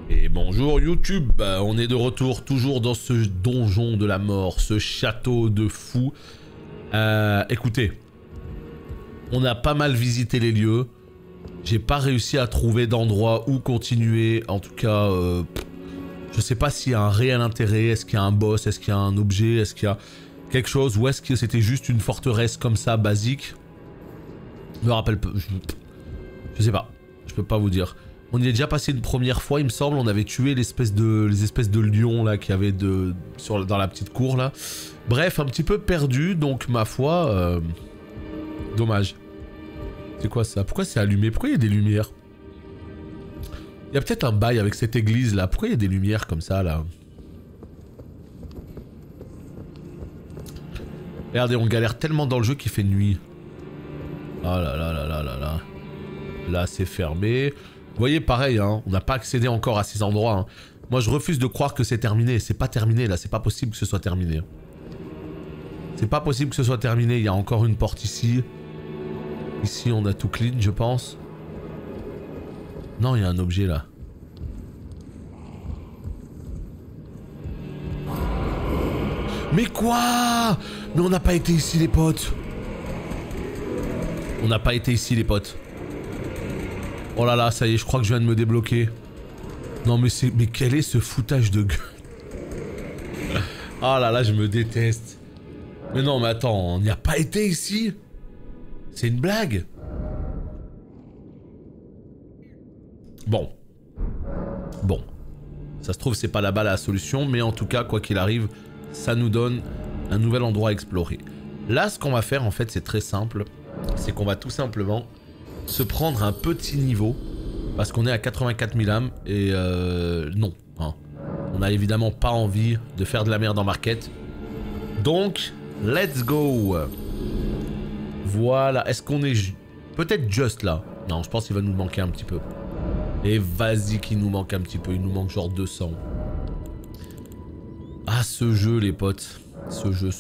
Et bonjour YouTube, on est de retour toujours dans ce donjon de la mort, ce château de fou. Écoutez, on a pas mal visité les lieux. J'ai pas réussi à trouver d'endroit où continuer. En tout cas, je sais pas s'il y a un réel intérêt. Est-ce qu'il y a un boss? Est-ce qu'il y a un objet? Est-ce qu'il y a quelque chose? Ou est-ce que c'était juste une forteresse comme ça, basique? Je me rappelle peu. Je sais pas. Je peux pas vous dire. On y est déjà passé une première fois, il me semble. On avait tué les espèces de lions là qu'il y avait dans la petite cour là. Bref, un petit peu perdu. Donc ma foi, dommage. C'est quoi ça? Pourquoi c'est allumé? Pourquoi il y a des lumières? Il y a peut-être un bail avec cette église là. Pourquoi il y a des lumières comme ça là? Regardez, on galère tellement dans le jeu qu'il fait nuit. Oh là là là là là là. Là c'est fermé. Vous voyez, pareil, hein, on n'a pas accédé encore à ces endroits. Hein. Moi, je refuse de croire que c'est terminé. C'est pas terminé, là. C'est pas possible que ce soit terminé. C'est pas possible que ce soit terminé. Il y a encore une porte ici. Ici, on a tout clean, je pense. Non, il y a un objet, là. Mais quoi? Mais on n'a pas été ici, les potes. On n'a pas été ici, les potes. Oh là là, ça y est, je crois que je viens de me débloquer. Non mais c'est... Mais quel est ce foutage de gueule? Ah là là, je me déteste. Mais non mais attends, on n'y a pas été ici? C'est une blague? Bon. Bon. Ça se trouve c'est pas là-bas la solution, mais en tout cas, quoi qu'il arrive, ça nous donne un nouvel endroit à explorer. Là, ce qu'on va faire en fait, c'est très simple. C'est qu'on va tout simplement... se prendre un petit niveau parce qu'on est à 84 000 âmes et non, hein. On a évidemment pas envie de faire de la merde en market, donc let's go. Voilà, est-ce qu'on est peut-être juste là? Non, je pense qu'il va nous manquer un petit peu. Et vas-y qu'il nous manque un petit peu, il nous manque genre 200. Ah ce jeu les potes, ce jeu.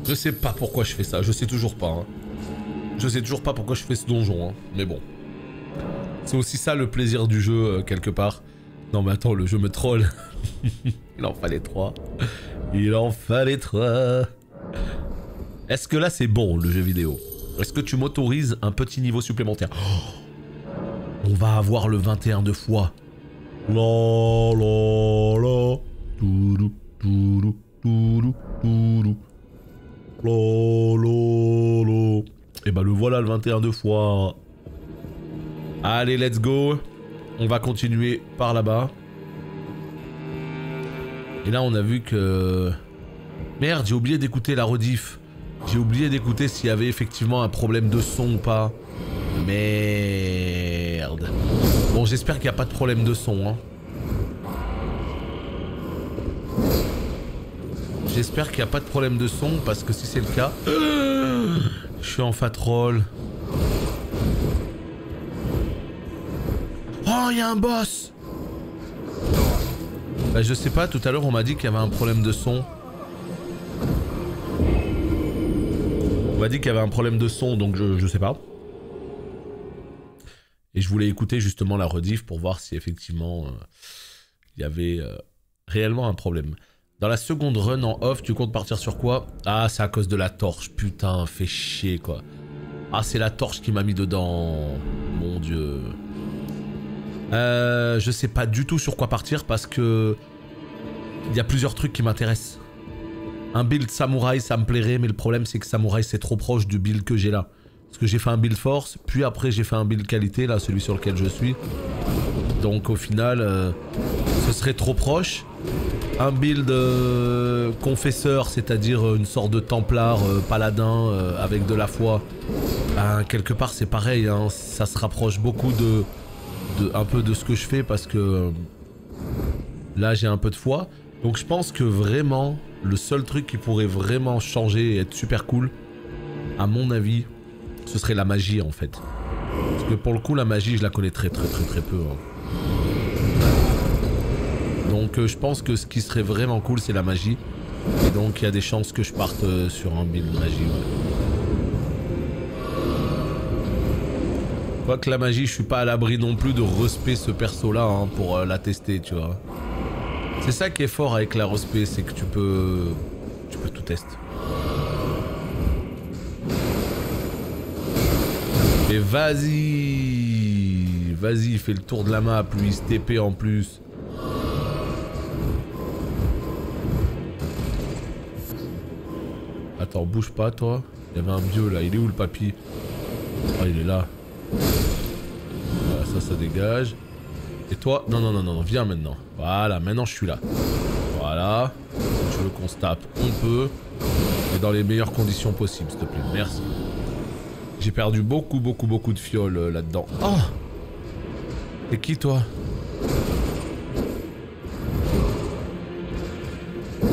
Je sais pas pourquoi je fais ça, je sais toujours pas hein. Je sais toujours pas pourquoi je fais ce donjon, hein. Mais bon. C'est aussi ça le plaisir du jeu, quelque part. Non mais attends, le jeu me troll. Il en fallait 3. Il en fallait 3. Est-ce que là c'est bon, le jeu vidéo? Est-ce que tu m'autorises un petit niveau supplémentaire? Oh, on va avoir le 21 de foi. La la la. Toulou, toulou, toulou, toulou. La la la. Et bah le voilà le 21 de fois. Allez, let's go. On va continuer par là-bas. Et là, on a vu que... Merde, j'ai oublié d'écouter la rediff. J'ai oublié d'écouter s'il y avait effectivement un problème de son ou pas. Merde. Bon, j'espère qu'il n'y a pas de problème de son, hein. J'espère qu'il n'y a pas de problème de son, parce que si c'est le cas... Je suis en fat roll. Oh, il y a un boss. Bah, je sais pas, tout à l'heure on m'a dit qu'il y avait un problème de son. On m'a dit qu'il y avait un problème de son, donc je sais pas. Et je voulais écouter justement la rediff pour voir si effectivement il y avait réellement un problème. Dans la seconde run en off, tu comptes partir sur quoi? Ah, c'est à cause de la torche. Putain, fait chier, quoi. Ah, c'est la torche qui m'a mis dedans. Mon dieu. Je sais pas du tout sur quoi partir parce que... il y a plusieurs trucs qui m'intéressent. Un build samouraï, ça me plairait, mais le problème, c'est que samouraï, c'est trop proche du build que j'ai là. Parce que j'ai fait un build force, puis après, j'ai fait un build qualité, là, celui sur lequel je suis. Donc, au final, ce serait trop proche. Un build confesseur, c'est-à-dire une sorte de templard paladin avec de la foi. Quelque part c'est pareil, hein, ça se rapproche beaucoup un peu de ce que je fais parce que là j'ai un peu de foi. Donc je pense que vraiment le seul truc qui pourrait vraiment changer et être super cool, à mon avis, ce serait la magie en fait. Parce que pour le coup la magie je la connais très peu. Hein. Donc je pense que ce qui serait vraiment cool c'est la magie. Et donc il y a des chances que je parte sur un build magie. Ouais. Quoique la magie, je suis pas à l'abri non plus de respect ce perso-là hein, pour la tester, tu vois. C'est ça qui est fort avec la respect, c'est que tu peux tout tester. Mais vas-y, vas-y, fais le tour de la map, lui, il se TP en plus. Attends, bouge pas, toi. Il y avait un vieux là, il est où le papy? Oh, il est là. Voilà, ça dégage. Et toi? Non, non, non, non, viens maintenant. Voilà, maintenant je suis là. Voilà. Si tu veux qu'on se tape, on peut. Et dans les meilleures conditions possibles, s'il te plaît. Merci. J'ai perdu beaucoup de fioles là-dedans. Oh! C'est qui, toi?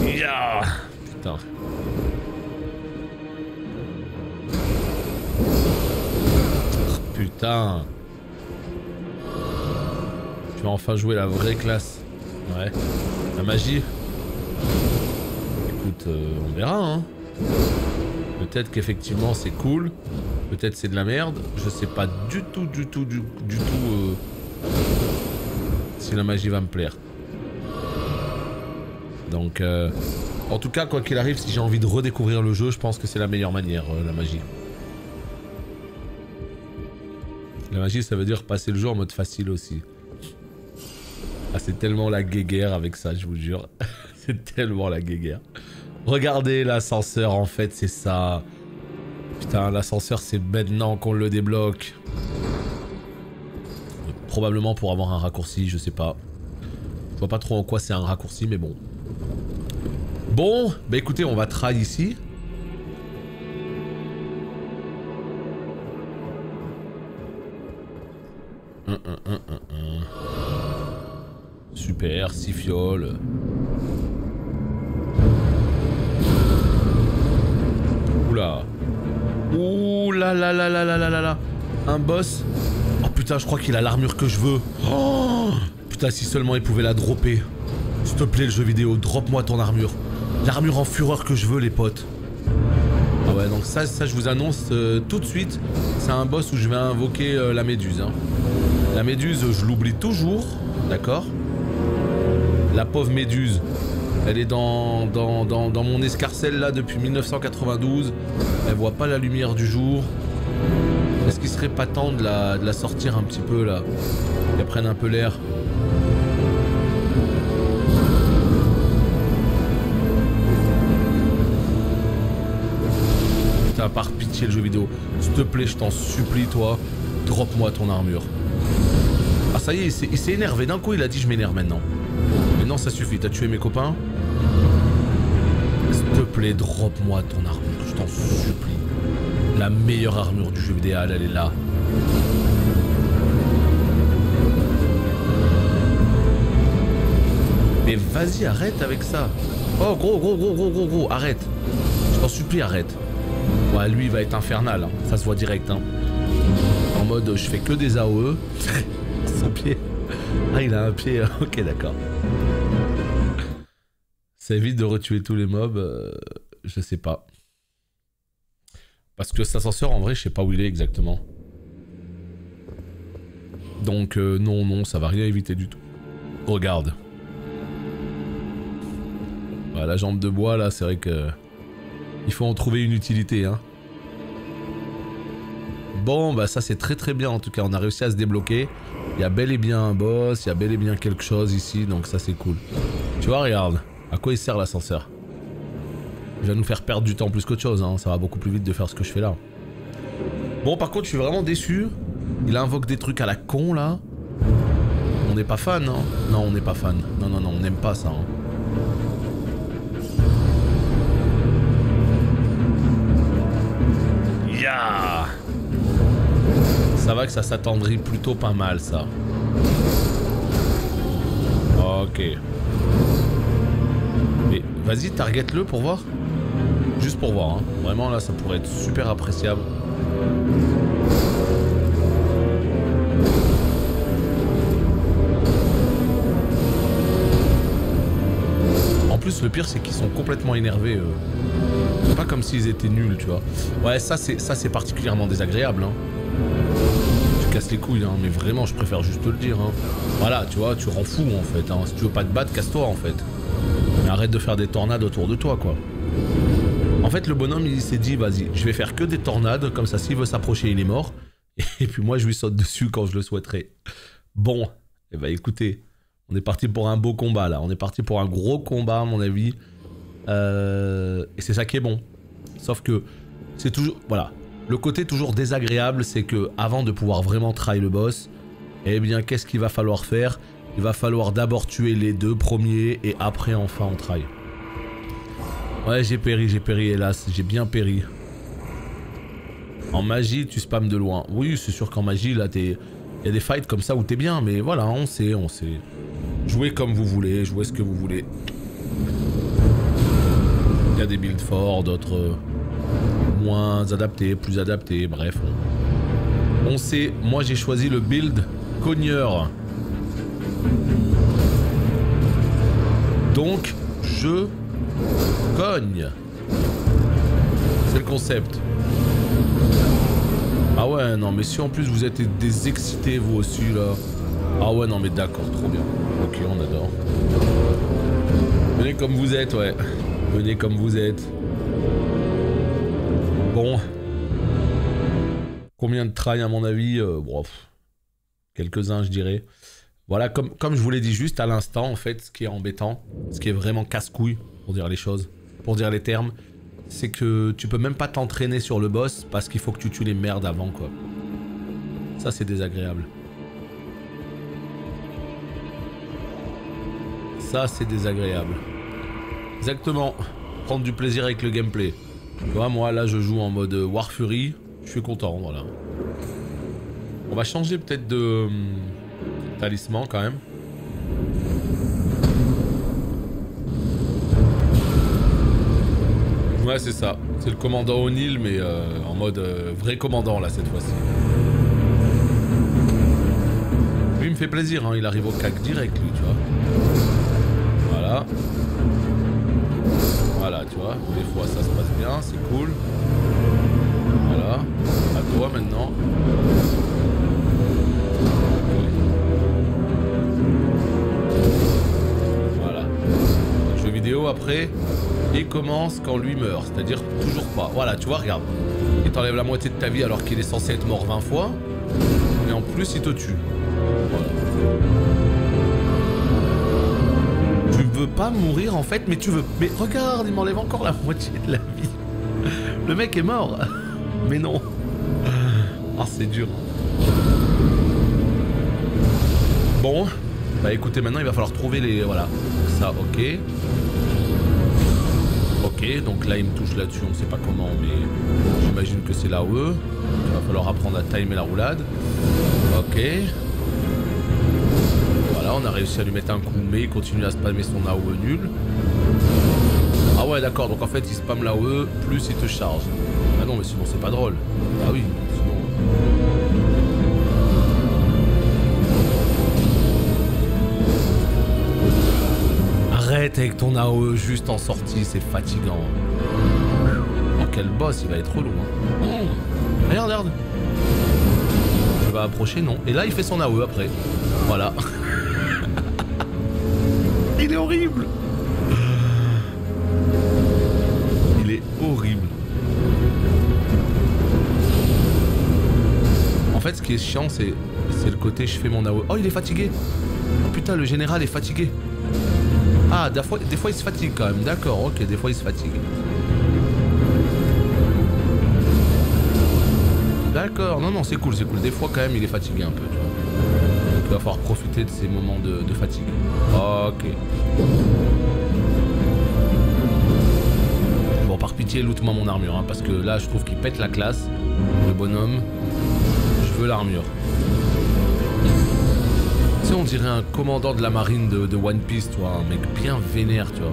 Yeah! Putain. Putain. Tu vas enfin jouer la vraie classe. Ouais. La magie. Écoute, on verra, hein. Peut-être qu'effectivement c'est cool. Peut-être c'est de la merde. Je sais pas du tout si la magie va me plaire. Donc, en tout cas, quoi qu'il arrive, si j'ai envie de redécouvrir le jeu, je pense que c'est la meilleure manière, la magie. La magie, ça veut dire passer le jeu en mode facile aussi. Ah, c'est tellement la guéguerre avec ça, je vous jure. C'est tellement la guéguerre. Regardez l'ascenseur, en fait, c'est ça. Putain, l'ascenseur, c'est maintenant qu'on le débloque. Probablement pour avoir un raccourci, je sais pas. Je vois pas trop en quoi c'est un raccourci, mais bon. Bon, bah écoutez, on va try ici. Super, 6 fioles. Oula. Ouh là là là là là là là là. Un boss. Oh putain, je crois qu'il a l'armure que je veux. Oh putain, si seulement il pouvait la dropper. S'il te plaît, le jeu vidéo, drop-moi ton armure. L'armure en fureur que je veux, les potes. Ah ouais, donc ça je vous annonce tout de suite. C'est un boss où je vais invoquer la méduse. Hein. La méduse, je l'oublie toujours. D'accord? La pauvre méduse. Elle est dans mon escarcelle là depuis 1992. Elle voit pas la lumière du jour. Est-ce qu'il serait pas temps de la sortir un petit peu là? Qu'elle prenne un peu l'air. Putain, par pitié le jeu vidéo. S'il te plaît, je t'en supplie toi. Drop-moi ton armure. Ah ça y est, il s'est énervé. D'un coup il a dit je m'énerve maintenant. Mais non, ça suffit. T'as tué mes copains? S'il te plaît, drop-moi ton armure, je t'en supplie. La meilleure armure du jeu vidéo, elle est là. Mais vas-y, arrête avec ça. Oh, gros, arrête. Je t'en supplie, arrête. Ouais, lui, il va être infernal, hein. Ça se voit direct, hein. En mode, je fais que des AOE. Son pied. Ah, il a un pied, ok, d'accord. Ça évite de retuer tous les mobs, je sais pas. Parce que cet ascenseur, en vrai, je sais pas où il est exactement. Donc, non, ça va rien éviter du tout. Regarde. Ouais, la jambe de bois, là, c'est vrai que... il faut en trouver une utilité, hein. Bon, bah ça, c'est très bien, en tout cas. On a réussi à se débloquer. Il y a bel et bien un boss, il y a bel et bien quelque chose ici, donc ça, c'est cool. Tu vois, regarde. À quoi il sert l'ascenseur? Il va nous faire perdre du temps plus qu'autre chose, hein. Ça va beaucoup plus vite de faire ce que je fais là. Bon, par contre, je suis vraiment déçu. Il invoque des trucs à la con, là. On n'est pas fan, hein. Non, on n'est pas fan. Non, on n'aime pas ça, hein. Yeah! Ça va que ça s'attendrit plutôt pas mal, ça. Ok. Mais vas-y, target-le pour voir. Juste pour voir, hein. Vraiment, là, ça pourrait être super appréciable. En plus, le pire, c'est qu'ils sont complètement énervés. C'est pas comme s'ils étaient nuls, tu vois. Ouais, ça, c'est particulièrement désagréable, hein. Tu te casse les couilles, hein, mais vraiment, je préfère juste te le dire. Hein. Voilà, tu vois, tu rends fou en fait. Hein. Si tu veux pas te battre, casse-toi en fait. Mais arrête de faire des tornades autour de toi, quoi. En fait, le bonhomme, il s'est dit, vas-y, je vais faire que des tornades, comme ça, s'il veut s'approcher, il est mort. Et puis moi, je lui saute dessus quand je le souhaiterai. Bon, eh ben écoutez, on est parti pour un beau combat, là. On est parti pour un gros combat, à mon avis. Et c'est ça qui est bon. Sauf que c'est toujours... Voilà. Le côté toujours désagréable, c'est que avant de pouvoir vraiment try le boss, eh bien, qu'est-ce qu'il va falloir faire? Il va falloir d'abord tuer les 2 premiers et après, enfin, on try. Ouais, j'ai péri, hélas. J'ai bien péri. En magie, tu spams de loin. Oui, c'est sûr qu'en magie, là, t'es... Il y a des fights comme ça où t'es bien, mais voilà, on sait. Jouez comme vous voulez, jouez ce que vous voulez. Il y a des builds forts, d'autres moins adaptés, plus adaptés, bref. On sait, moi j'ai choisi le build cogneur. Donc, je cogne. C'est le concept. Ah ouais, non, mais si en plus vous êtes des excités vous aussi là. Ah ouais, non, mais d'accord, trop bien. Ok, on adore. Venez comme vous êtes, ouais. Venez comme vous êtes. Bon. Combien de try à mon avis bon, quelques-uns, je dirais. Voilà, comme je vous l'ai dit juste à l'instant, en fait, ce qui est embêtant, ce qui est vraiment casse-couille, pour dire les choses, pour dire les termes, c'est que tu peux même pas t'entraîner sur le boss parce qu'il faut que tu tues les merdes avant, quoi. Ça, c'est désagréable. Ça, c'est désagréable. Exactement. Prendre du plaisir avec le gameplay. Tu vois, moi, là, je joue en mode War Fury. Je suis content, voilà. On va changer peut-être de talisman, quand même. Ouais, c'est ça. C'est le commandant O'Neill, mais en mode vrai commandant, là, cette fois-ci. Lui, il me fait plaisir, hein. Il arrive au cac direct, lui, tu vois. Voilà. Voilà, tu vois. Des fois, ça se passe bien, c'est cool. Voilà. À toi, maintenant. Voilà. Le jeu vidéo, après... Et commence quand lui meurt, c'est-à-dire toujours pas. Voilà, tu vois, regarde. Il t'enlève la moitié de ta vie alors qu'il est censé être mort 20 fois. Et en plus, il te tue. Voilà. Tu veux pas mourir en fait, mais tu veux... Mais regarde, il m'enlève encore la moitié de la vie. Le mec est mort. Mais non. Ah, c'est dur. Bon. Bah écoutez, maintenant il va falloir trouver les... Voilà. Ça, ok. Ok, donc là il me touche là-dessus, on sait pas comment, mais j'imagine que c'est l'AOE. Il va falloir apprendre à timer la roulade. Ok. Voilà, on a réussi à lui mettre un coup, mais il continue à spammer son AOE nul. Ah ouais, d'accord, donc en fait il spamme l'AOE, plus il te charge. Ah non, mais sinon c'est pas drôle. Ah oui, sinon... Arrête avec ton AOE juste en sortie, c'est fatigant. Oh, quel boss, il va être relou. Hein. Oh, regarde, regarde. Je vais approcher, non. Et là, il fait son AOE après. Voilà. Il est horrible. Il est horrible. En fait, ce qui est chiant, c'est le côté je fais mon AOE. Oh, il est fatigué. Oh putain, le général est fatigué. Ah, des fois il se fatigue quand même, d'accord, ok, des fois il se fatigue. D'accord, non, non, c'est cool, des fois quand même il est fatigué un peu, tu vois. Il va falloir profiter de ces moments de fatigue. Ok. Bon, par pitié, loot-moi mon armure, hein, parce que là je trouve qu'il pète la classe, le bonhomme. Je veux l'armure. Tu sais, on dirait un commandant de la marine de One Piece, tu vois, un mec bien vénère, tu vois.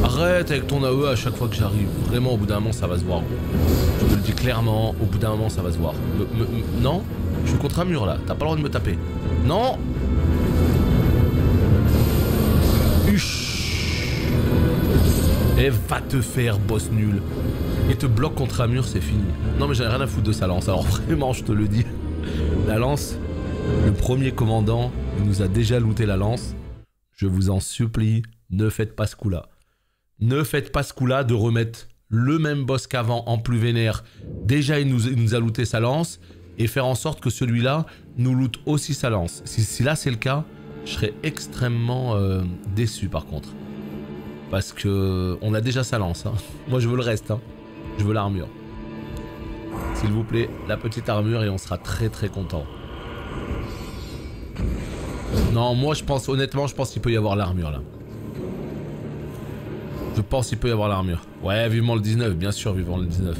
Arrête avec ton AE à chaque fois que j'arrive. Vraiment, au bout d'un moment, ça va se voir. Je te le dis clairement, au bout d'un moment, ça va se voir. Non, je suis contre un mur, là. T'as pas le droit de me taper. Non. Huch. Et va te faire, boss nul. Il te bloque contre un mur, c'est fini. Non mais j'en ai rien à foutre de sa lance, alors vraiment je te le dis. La lance, le premier commandant nous a déjà looté la lance. Je vous en supplie, ne faites pas ce coup-là. Ne faites pas ce coup-là de remettre le même boss qu'avant en plus vénère. Déjà il nous a looté sa lance. Et faire en sorte que celui-là nous loot aussi sa lance. Si là c'est le cas, je serais extrêmement déçu par contre. Parce que on a déjà sa lance. Hein. Moi je veux le reste. Hein. Je veux l'armure. S'il vous plaît, la petite armure et on sera très très content. Non, moi je pense, honnêtement, je pense qu'il peut y avoir l'armure là. Je pense qu'il peut y avoir l'armure. Ouais, vivement le 19, bien sûr, vivement le 19.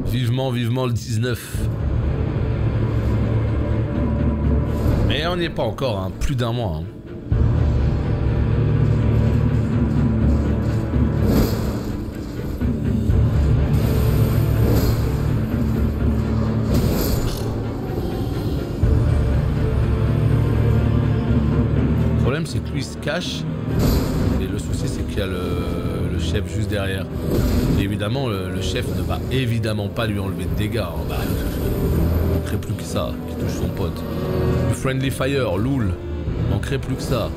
Vivement le 19. Mais on n'y est pas encore, hein. Plus d'un mois. Hein. Le problème c'est que lui il se cache. Et le souci c'est qu'il y a le chef juste derrière. Et évidemment le chef ne va évidemment pas lui enlever de dégâts. Hein. Bah, il manquerait plus que ça, qui touche son pote. Du friendly fire, loul. Il manquerait plus que ça.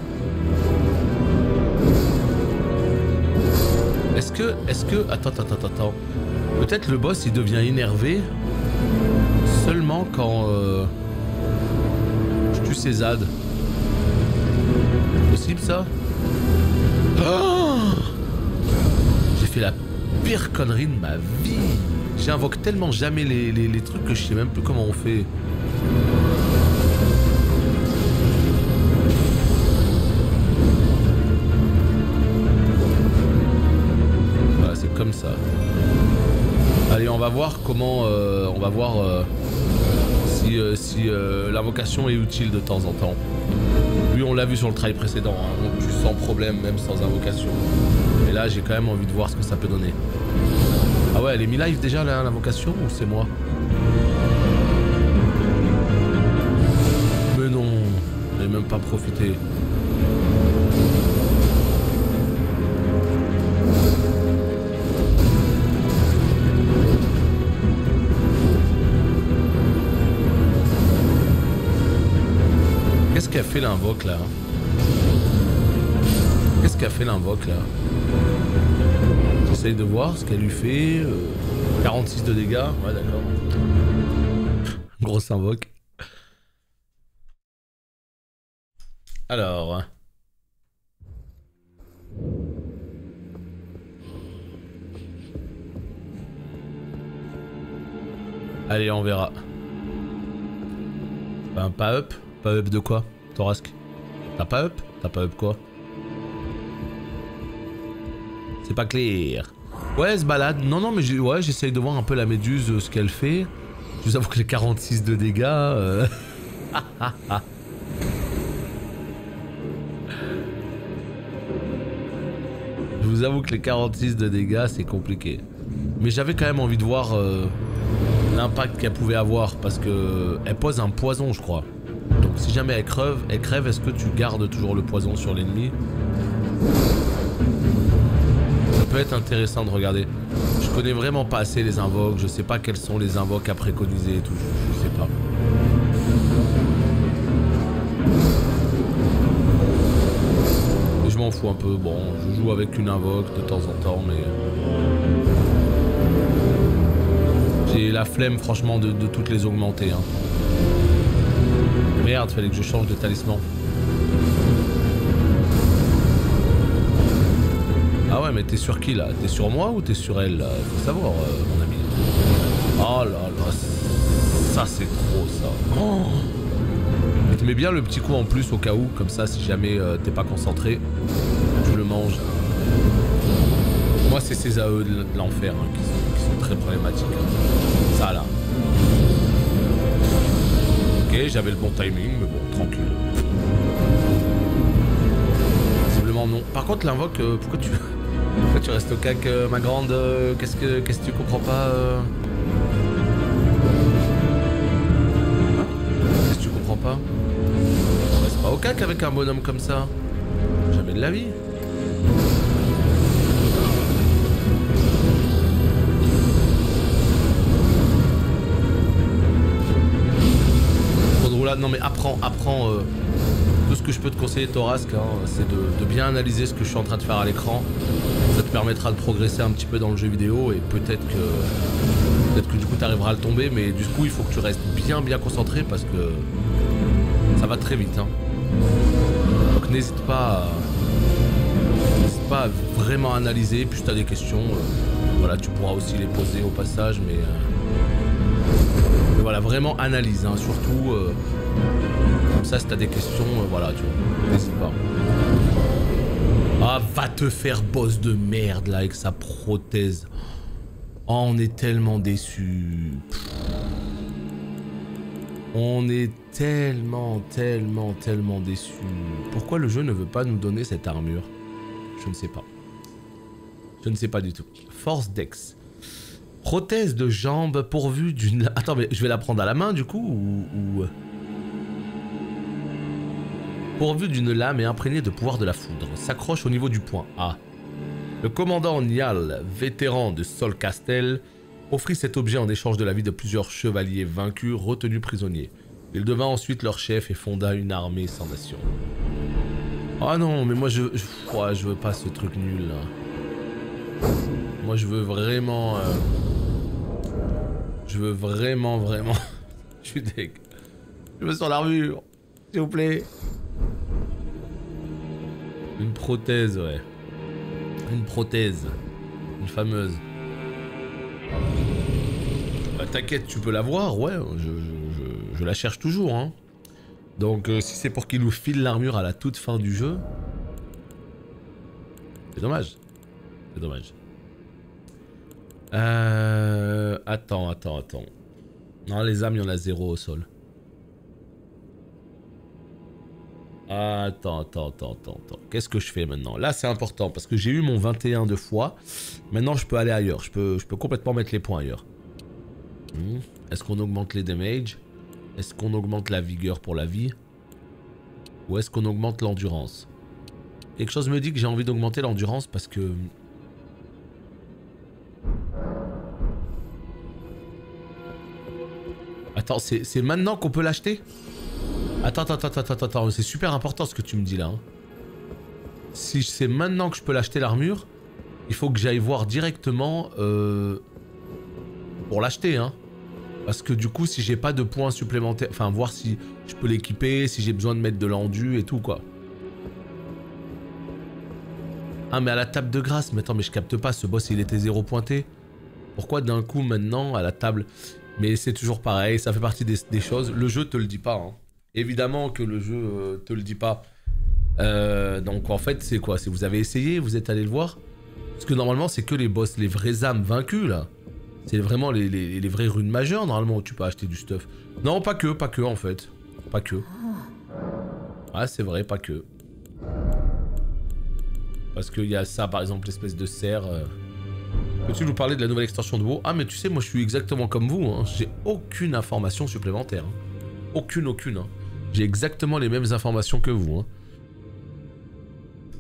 Est-ce que... Attends. Peut-être le boss il devient énervé seulement quand je tue ses ZAD. Possible ça? Oh, j'ai fait la pire connerie de ma vie. J'invoque tellement jamais les trucs que je sais même plus comment on fait. Voilà, c'est comme ça. Allez, on va voir comment... on va voir si l'invocation est utile de temps en temps. Lui, on l'a vu sur le try précédent, hein. On tue sans problème, même sans invocation. Et là, j'ai quand même envie de voir ce que ça peut donner. Ah ouais, elle est mi-live déjà, l'invocation, ou c'est moi? Mais non, j'ai même pas profité. Qu'est-ce qu'a fait l'invoque là? Qu'est-ce qu'a fait l'invoque là? J'essaye de voir ce qu'elle lui fait. 46 de dégâts, ouais d'accord. Grosse invoque. Alors. Allez, on verra. Ben, pas up. Pas up de quoi, Torasque? T'as pas up? T'as pas up quoi? C'est pas clair. Ouais, elle se balade. Non, mais j'essaye de voir un peu la méduse, ce qu'elle fait. Je vous avoue que les 46 de dégâts... Je vous avoue que les 46 de dégâts, c'est compliqué. Mais j'avais quand même envie de voir l'impact qu'elle pouvait avoir. Parce que elle pose un poison, je crois. Donc si jamais elle crève, est-ce que tu gardes toujours le poison sur l'ennemi? Ça peut être intéressant de regarder. Je connais vraiment pas assez les invoques, je sais pas quels sont les invoques à préconiser et tout, je sais pas. Et je m'en fous un peu, bon, je joue avec une invoque de temps en temps, mais... J'ai la flemme franchement de toutes les augmenter, hein. Merde, fallait que je change de talisman. Ah ouais, mais t'es sur qui là? T'es sur moi ou t'es sur elle là? Faut savoir, mon ami. Oh là là, ça c'est trop ça. Oh. Et tu mets bien le petit coup en plus au cas où, comme ça si jamais t'es pas concentré, tu le manges. Moi c'est ces AE de l'enfer hein, qui sont très problématiques. Hein. Ça là. Ok, j'avais le bon timing, mais bon, tranquille. Visiblement non. Par contre l'invoque, pourquoi tu restes au cac, ma grande? Qu'est-ce que tu comprends pas hein? Qu'est-ce que tu comprends pas? On reste pas au cac avec un bonhomme comme ça. Jamais de la vie. voilà, non mais apprends. Tout ce que je peux te conseiller, Thorask, hein, c'est de bien analyser ce que je suis en train de faire à l'écran. Ça te permettra de progresser un petit peu dans le jeu vidéo et peut-être que du coup tu arriveras à le tomber, mais du coup il faut que tu restes bien concentré parce que ça va très vite. Hein. Donc n'hésite pas à vraiment analyser, puis si tu as des questions, voilà, tu pourras aussi les poser au passage, mais voilà, vraiment analyse, hein, surtout comme ça si tu as des questions, voilà, tu vois, n'hésite pas. Ah, va te faire boss de merde là avec sa prothèse. Oh, on est tellement déçus. On est tellement déçus. Pourquoi le jeu ne veut pas nous donner cette armure? Je ne sais pas. Je ne sais pas du tout. Force Dex. Prothèse de jambe pourvue d'une... Attends, mais je vais la prendre à la main du coup ou... Pourvue d'une lame et imprégnée de pouvoir de la foudre. S'accroche au niveau du point A. Le commandant Niall, vétéran de Solcastel, offrit cet objet en échange de la vie de plusieurs chevaliers vaincus retenus prisonniers. Il devint ensuite leur chef et fonda une armée sans nation. Oh non, mais moi je veux pas ce truc nul là. Moi je veux vraiment... Je veux vraiment... Je suis deg. Je veux son armure. S'il vous plaît. Une prothèse, ouais. Une prothèse. Une fameuse. Bah, t'inquiète, tu peux la voir, ouais. Je la cherche toujours, hein. Donc, si c'est pour qu'il nous file l'armure à la toute fin du jeu... C'est dommage. C'est dommage. Attends. Non, les âmes, il y en a 0 au sol. Attends. Qu'est-ce que je fais maintenant? Là, c'est important parce que j'ai eu mon 21 de foi. Maintenant, je peux aller ailleurs. Je peux complètement mettre les points ailleurs. Est-ce qu'on augmente les damage? Est-ce qu'on augmente la vigueur pour la vie? Ou est-ce qu'on augmente l'endurance? Quelque chose me dit que j'ai envie d'augmenter l'endurance parce que... Attends, c'est maintenant qu'on peut l'acheter? Attends, c'est super important ce que tu me dis là. Hein. Si c'est maintenant que je peux l'acheter l'armure, il faut que j'aille voir directement pour l'acheter. Hein. Parce que du coup, si j'ai pas de points supplémentaires, enfin voir si je peux l'équiper, si j'ai besoin de mettre de l'endu et tout quoi. Ah mais à la table de grâce, mais attends, mais je capte pas, ce boss il était 0 pointé. Pourquoi d'un coup maintenant à la table? Mais c'est toujours pareil, ça fait partie des choses. Le jeu te le dit pas. Hein. Évidemment que le jeu te le dit pas. Donc en fait, c'est quoi? C'est vous avez essayé, vous êtes allé le voir? Parce que normalement, c'est que les boss, les vraies âmes vaincues là. C'est vraiment les vraies runes majeures normalement où tu peux acheter du stuff. Non, pas que en fait. Pas que. Ah, c'est vrai, pas que. Parce qu'il y a ça, par exemple, l'espèce de cerf. Peux-tu nous parler de la nouvelle extension de WoW? Ah, mais tu sais, moi je suis exactement comme vous. Hein. J'ai aucune information supplémentaire. Hein. Aucune. Hein. J'ai exactement les mêmes informations que vous. Hein.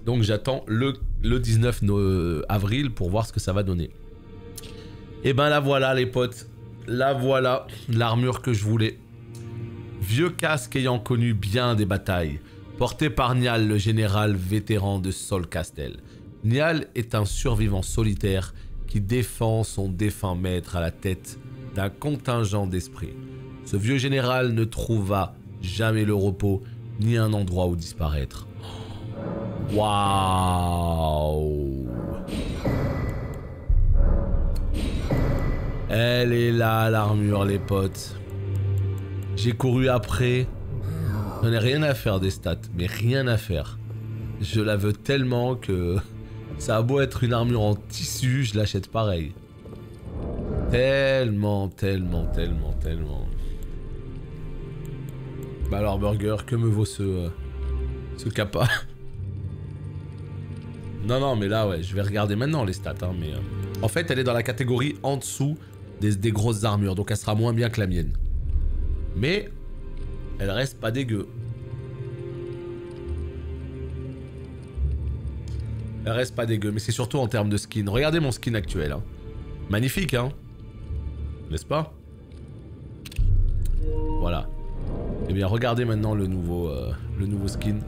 Donc j'attends le 19 avril pour voir ce que ça va donner. Et ben la voilà les potes. La voilà, l'armure que je voulais. Vieux casque ayant connu bien des batailles. Porté par Niall, le général vétéran de Solcastel. Niall est un survivant solitaire qui défend son défunt maître à la tête d'un contingent d'esprits. Ce vieux général ne trouva jamais le repos ni un endroit où disparaître. Waouh! Elle est là, l'armure, les potes. J'ai couru après. J'en ai rien à faire des stats, mais rien à faire. Je la veux tellement que... Ça a beau être une armure en tissu, je l'achète pareil. Tellement. Bah alors Burger, que me vaut ce kappa? Non, mais là, ouais, je vais regarder maintenant les stats, hein, mais... En fait, elle est dans la catégorie en dessous des grosses armures, donc elle sera moins bien que la mienne. Mais, elle reste pas dégueu. Elle reste pas dégueu, mais c'est surtout en termes de skin. Regardez mon skin actuel. Hein. Magnifique, hein? N'est-ce pas? Voilà. Eh bien, regardez maintenant le nouveau skin.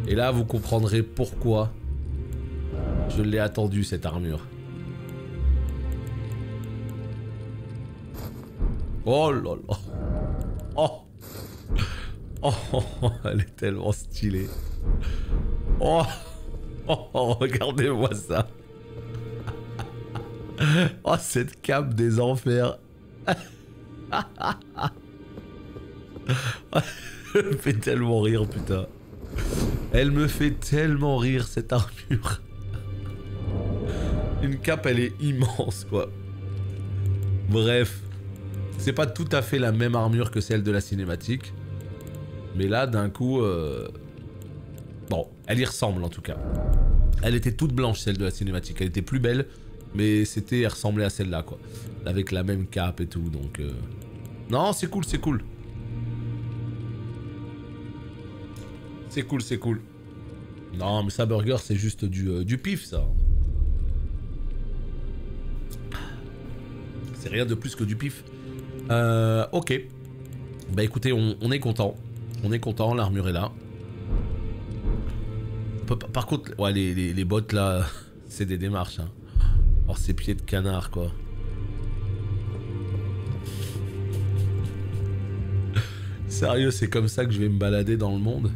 Et là, vous comprendrez pourquoi je l'ai attendu, cette armure. Oh là là. Oh. Oh, elle est tellement stylée. Oh, regardez-moi ça. Oh, cette cape des enfers. Elle me fait tellement rire, putain. Elle me fait tellement rire, cette armure. Une cape, elle est immense, quoi. Bref. C'est pas tout à fait la même armure que celle de la cinématique. Mais là, d'un coup... Bon, elle y ressemble, en tout cas. Elle était toute blanche, celle de la cinématique. Elle était plus belle, mais elle ressemblait à celle-là, quoi. Avec la même cape et tout, donc... Non, c'est cool, c'est cool. C'est cool, c'est cool. Non, mais ça, Burger, c'est juste du pif, ça. C'est rien de plus que du pif. Ok. Bah écoutez, on est content. On est content, l'armure est là. Par contre, ouais, les bottes là, c'est des démarches. Hein. Alors ces pieds de canard, quoi. Sérieux, c'est comme ça que je vais me balader dans le monde?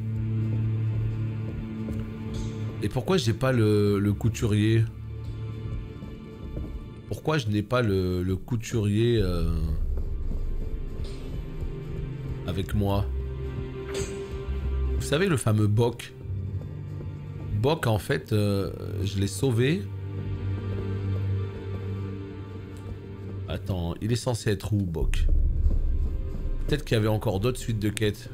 Et pourquoi j'ai pas le couturier? Pourquoi je n'ai pas le couturier avec moi? Vous savez, le fameux Boc. Boc, en fait, je l'ai sauvé. Attends, il est censé être où, Boc? Peut-être qu'il y avait encore d'autres suites de quêtes.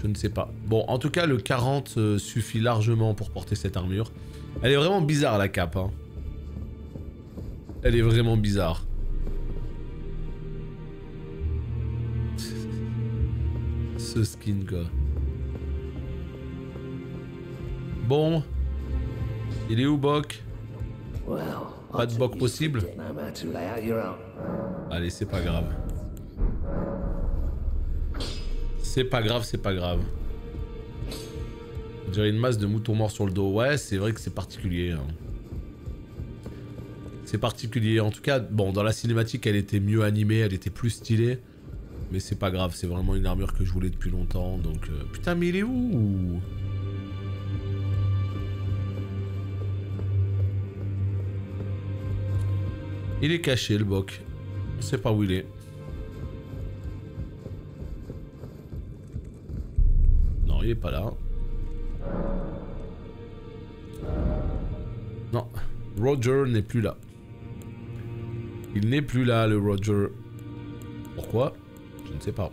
Je ne sais pas. Bon, en tout cas, le 40 suffit largement pour porter cette armure. Elle est vraiment bizarre, la cape. Hein. Elle est vraiment bizarre. Ce skin, quoi. Bon. Il est où, Boc? Pas de Boc possible? Allez, c'est pas grave. C'est pas grave, c'est pas grave. On dirait une masse de moutons morts sur le dos. Ouais, c'est vrai que c'est particulier. Hein. C'est particulier. En tout cas, bon, dans la cinématique, elle était mieux animée, elle était plus stylée. Mais c'est pas grave, c'est vraiment une armure que je voulais depuis longtemps. Donc, putain, mais il est où? Il est caché, le Boc. On sait pas où il est. Non, il est pas là. Non, Roger n'est plus là. Il n'est plus là, le Roger. Pourquoi? Je ne sais pas.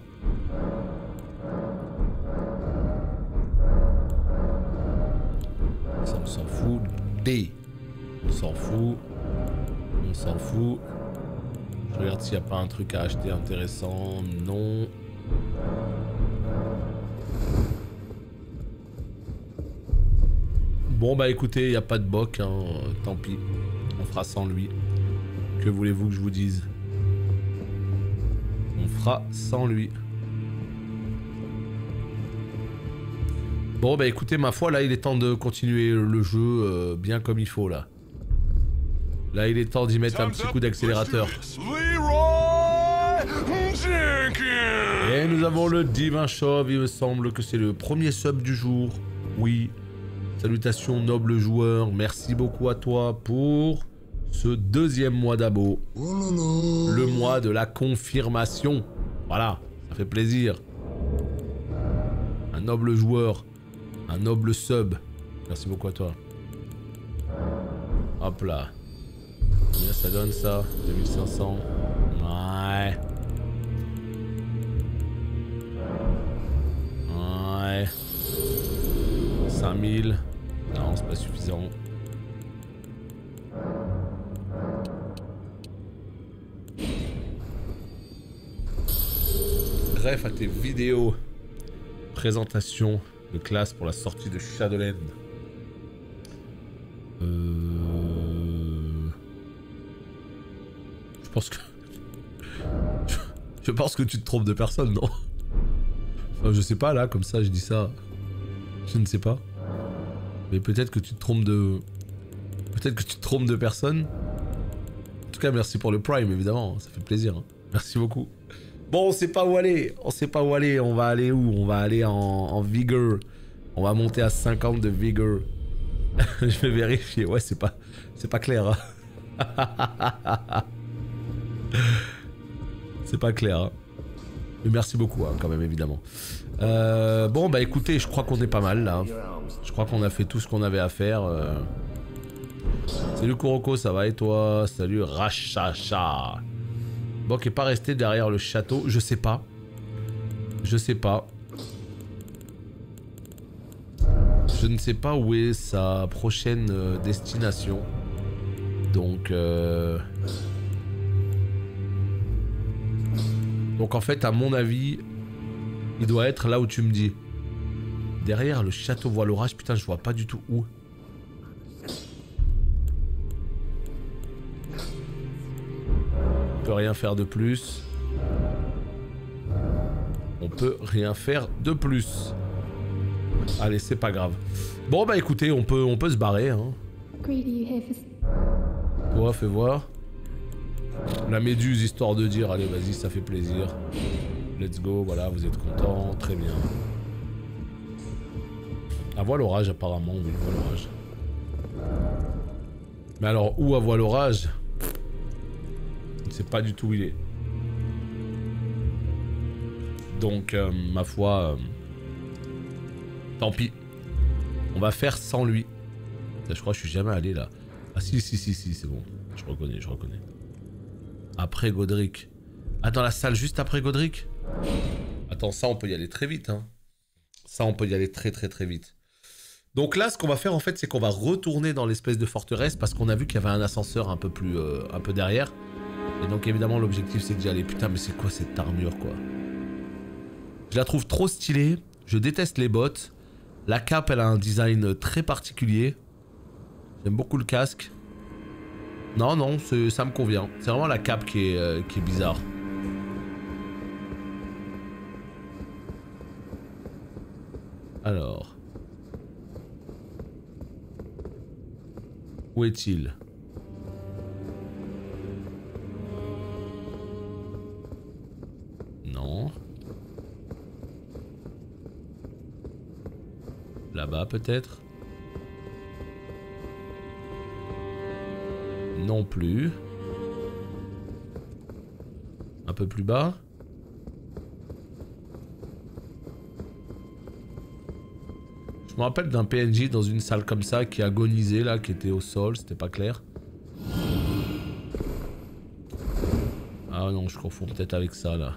Ça, on s'en fout. D. On s'en fout. On s'en fout. Je regarde s'il n'y a pas un truc à acheter intéressant. Non. Bon bah écoutez, il n'y a pas de Boc, hein. Tant pis. On fera sans lui. Que voulez-vous que je vous dise? On fera sans lui. Bon bah écoutez, ma foi, là il est temps de continuer le jeu bien comme il faut là. Là il est temps d'y mettre un petit coup d'accélérateur. Et nous avons le Divin Chauve, il me semble que c'est le premier sub du jour. Oui. Salutations noble joueur, merci beaucoup à toi pour ce deuxième mois d'abo. Le mois de la confirmation. Voilà, ça fait plaisir. Un noble joueur, un noble sub. Merci beaucoup à toi. Hop là. Combien ça donne ça? 2500. Ouais. Ouais. 5000. Non, c'est pas suffisant. Bref, à tes vidéos. Présentation de classe pour la sortie de Shadowlands. Je pense que... Je pense que tu te trompes de personne, non? Enfin, je sais pas, là, comme ça, je dis ça. Je ne sais pas. Mais peut-être que tu te trompes de... Peut-être que tu te trompes de personne. En tout cas, merci pour le Prime, évidemment. Ça fait plaisir. Hein. Merci beaucoup. Bon, on sait pas où aller. On sait pas où aller. On va aller où? On va aller en Vigor. On va monter à 50 de Vigor. Je vais vérifier. Ouais, c'est pas clair. Hein. C'est pas clair. Hein. Mais merci beaucoup, hein, quand même, évidemment. Bon, bah écoutez, je crois qu'on est pas mal, là. Je crois qu'on a fait tout ce qu'on avait à faire. Salut Kuroko, ça va et toi? Salut Rachacha. Bok est pas resté derrière le château. Je sais pas. Je sais pas. Je ne sais pas où est sa prochaine destination. Donc... Donc en fait, à mon avis, il doit être là où tu me dis. Derrière le château voit l'orage, putain, je vois pas du tout où. On peut rien faire de plus. On peut rien faire de plus. Allez, c'est pas grave. Bon bah écoutez, on peut se barrer. Hein. Toi, fais voir. La méduse, histoire de dire, allez vas-y, ça fait plaisir. Let's go, voilà, vous êtes contents, très bien. À voile l'orage apparemment, oui, voile l'orage. Mais alors, où à voile l'orage? Je ne sais pas du tout où il est. Donc, ma foi, tant pis. On va faire sans lui. Je crois que je suis jamais allé là. Ah si, c'est bon. Je reconnais. Après Godric. Ah, dans la salle juste après Godric? Attends, ça on peut y aller très vite. Hein. Ça on peut y aller très vite. Donc là, ce qu'on va faire en fait, c'est qu'on va retourner dans l'espèce de forteresse parce qu'on a vu qu'il y avait un ascenseur un peu plus, un peu derrière. Et donc évidemment l'objectif c'est d'y aller. Putain, mais c'est quoi cette armure quoi? Je la trouve trop stylée. Je déteste les bottes. La cape, elle a un design très particulier. J'aime beaucoup le casque. Non, ça me convient. C'est vraiment la cape qui est bizarre. Alors. Où est-il? Non. Là-bas peut-être? Non plus. Un peu plus bas. Je me rappelle d'un PNJ dans une salle comme ça qui agonisait là, qui était au sol, c'était pas clair. Ah non, je confonds peut-être avec ça là.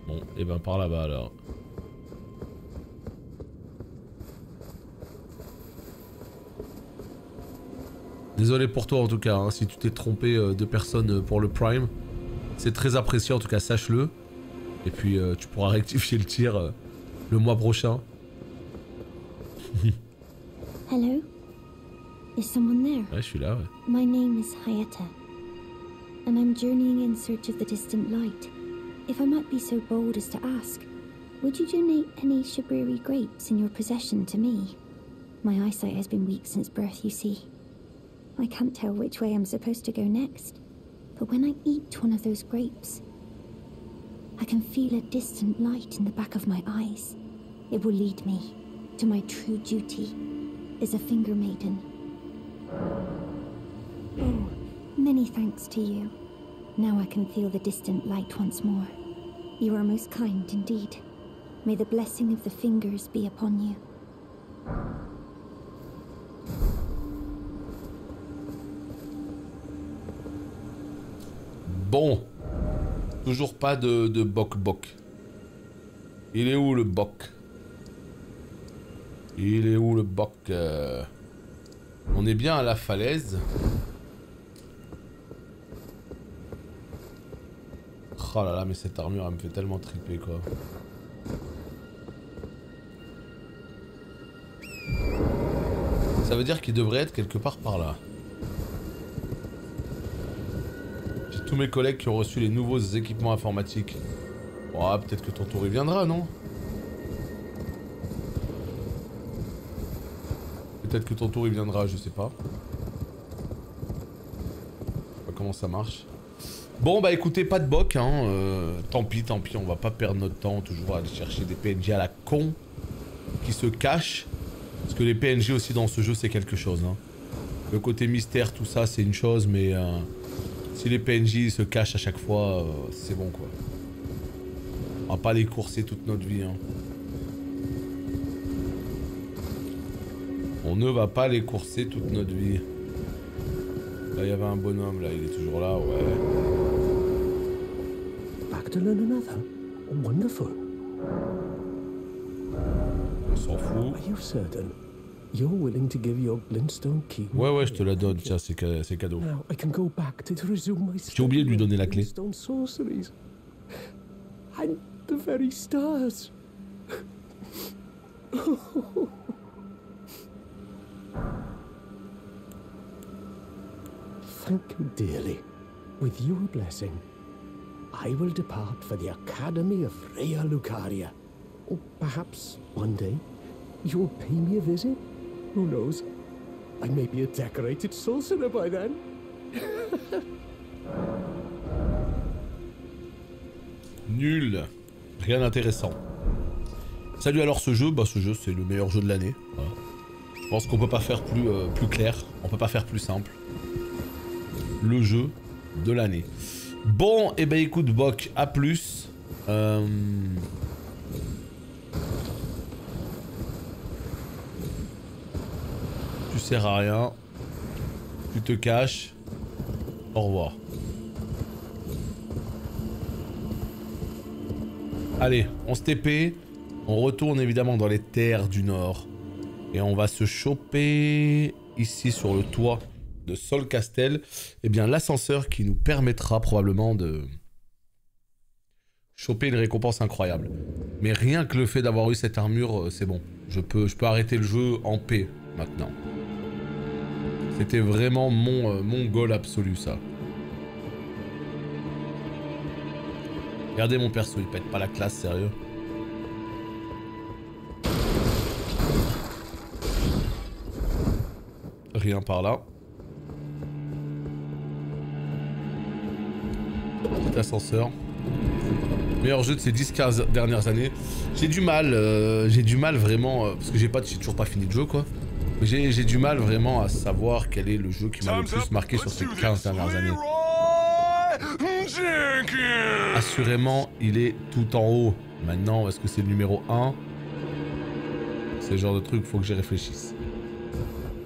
Bon, et ben par là-bas alors. Désolé pour toi en tout cas, hein, si tu t'es trompé de personne pour le Prime. C'est très apprécié en tout cas, sache-le. Et puis tu pourras rectifier le tir le mois prochain. Hello? Is someone there? Ouais, je suis là, ouais. My name is Hayata, and I'm journeying in search of the distant light. If I might be so bold as to ask, would you donate any Shibriri grapes in your possession to me? My eyesight has been weak since birth, you see. I can't tell which way I'm supposed to go next, but when I eat one of those grapes, I can feel a distant light in the back of my eyes. It will lead me to my true duty as a finger maiden. Oh, many thanks to you. Now I can feel the distant light once more. You are most kind indeed. May the blessing of the fingers be upon you. Bon. Toujours pas de Bok. Il est où le Bok? Il est où le Bok? On est bien à la falaise. Oh là là, mais cette armure, elle me fait tellement triper, quoi. Ça veut dire qu'il devrait être quelque part par là. J'ai tous mes collègues qui ont reçu les nouveaux équipements informatiques. Oh, peut-être que ton tour y viendra, non? Peut-être que ton tour y viendra, je sais pas. Comment ça marche. Bon bah écoutez, pas de boc hein, tant pis, on va pas perdre notre temps toujours à aller chercher des PNJ à la con qui se cachent. Parce que les PNJ aussi dans ce jeu c'est quelque chose hein. Le côté mystère tout ça c'est une chose mais si les PNJ se cachent à chaque fois c'est bon quoi. On va pas les courser toute notre vie hein. On ne va pas les courser toute notre vie. Là, il y avait un bonhomme, là, il est toujours là, ouais. Back to learn another? Wonderful. On s'en fout. Are you certain? You're willing to give your glintstone key? Ouais, je te la donne, tiens, c'est cadeau. Now I can go back to resume my J'ai oublié de lui donner la clé. glintstone sorceries. And the very stars. Thank you dearly. With your blessing, I will depart for the Academy of Rhea Lucaria. Or perhaps one day you'll pay me a visit. Who knows? I may be a decorated sorcerer by then. Nul. Rien d'intéressant. Salut alors ce jeu, bah ce jeu c'est le meilleur jeu de l'année. Voilà. Je pense qu'on peut pas faire plus clair, on peut pas faire plus simple. Le jeu de l'année. Bon, et ben écoute Bok, à plus. Tu sers à rien. Tu te caches. Au revoir. Allez, on se TP. On retourne évidemment dans les terres du Nord. Et on va se choper ici sur le toit de Solcastel, eh bien l'ascenseur qui nous permettra probablement de choper une récompense incroyable. Mais rien que le fait d'avoir eu cette armure, c'est bon. Je peux arrêter le jeu en paix maintenant. C'était vraiment mon goal absolu ça. Regardez mon perso, il pète pas la classe, sérieux. Rien par là. Petit ascenseur. Meilleur jeu de ces 10-15 dernières années. J'ai du mal vraiment, parce que j'ai toujours pas fini le jeu quoi. J'ai du mal vraiment à savoir quel est le jeu qui m'a le plus marqué sur ces 15 dernières années. Assurément, il est tout en haut. Maintenant, est-ce que c'est le numéro 1? C'est le genre de truc, faut que j'y réfléchisse.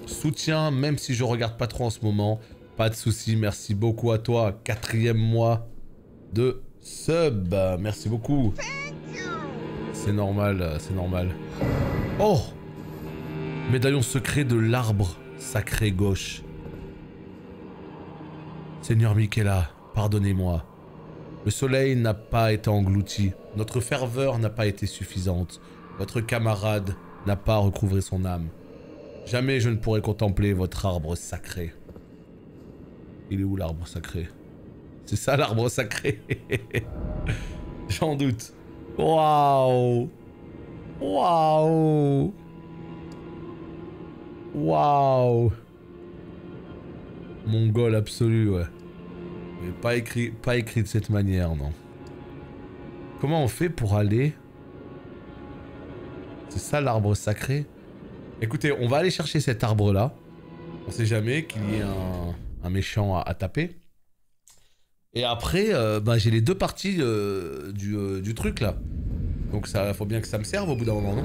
Soutien, même si je regarde pas trop en ce moment. Pas de soucis, merci beaucoup à toi. 4e mois de sub. Merci beaucoup. C'est normal, c'est normal. Oh! Médaillon secret de l'arbre sacré gauche. Seigneur Miquella, pardonnez-moi. Le soleil n'a pas été englouti. Notre ferveur n'a pas été suffisante. Votre camarade n'a pas recouvré son âme. Jamais je ne pourrai contempler votre arbre sacré. Il est où l'arbre sacré? C'est ça l'arbre sacré. J'en doute. Waouh. Waouh. Waouh. Mongol absolu, ouais. Mais pas écrit de cette manière, non. Comment on fait pour aller? C'est ça l'arbre sacré? Écoutez, on va aller chercher cet arbre-là. On sait jamais qu'il y ait un méchant à taper. Et après, bah, j'ai les deux parties du truc, là. Donc ça faut bien que ça me serve au bout d'un moment, non?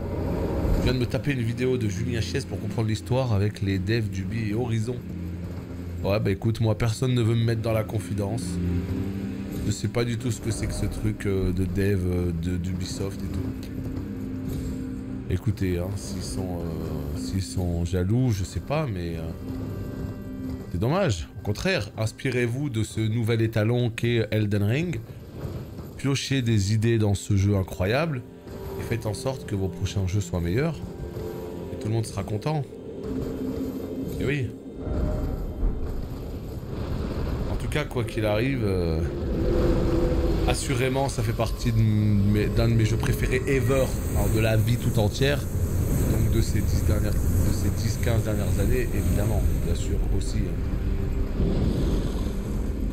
Je viens de me taper une vidéo de Julien Chies pour comprendre l'histoire avec les devs d'Ubi et Horizon. Ouais, bah écoute, moi, personne ne veut me mettre dans la confidence. Je sais pas du tout ce que c'est que ce truc de dev d'Ubisoft et tout. Écoutez, hein, s'ils sont jaloux, je sais pas, mais... c'est dommage. Au contraire, inspirez-vous de ce nouvel étalon qu'est Elden Ring. Piochez des idées dans ce jeu incroyable. Et faites en sorte que vos prochains jeux soient meilleurs. Et tout le monde sera content. Et oui. En tout cas, quoi qu'il arrive, assurément, ça fait partie d'un de mes jeux préférés ever, alors de la vie tout entière. Donc de ces 10-15 dernières années, évidemment, bien sûr aussi.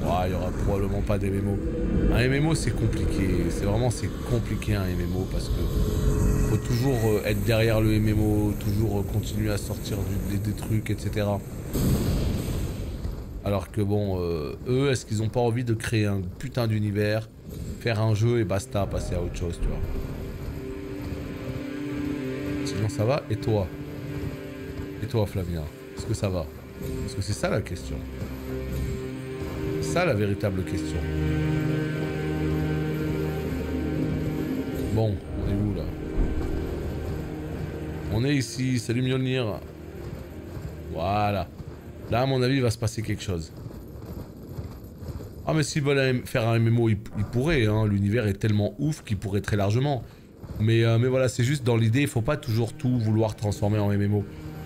Il y aura probablement pas des MMO. Un MMO c'est compliqué, c'est compliqué un MMO parce que faut toujours être derrière le MMO, toujours continuer à sortir des trucs, etc. Alors que bon, eux, est-ce qu'ils ont pas envie de créer un putain d'univers, faire un jeu et basta, passer à autre chose, tu vois. Sinon ça va, et toi? Et toi Flavien, est-ce que ça va? Parce que c'est ça la question. C'est ça la véritable question. Bon, on est où là? On est ici, salut Mjolnir. Voilà. Là à mon avis il va se passer quelque chose. Ah mais s'ils veulent faire un MMO, ils pourraient, hein. L'univers est tellement ouf qu'ils pourraient très largement. Mais voilà, c'est juste dans l'idée, il faut pas toujours tout vouloir transformer en MMO.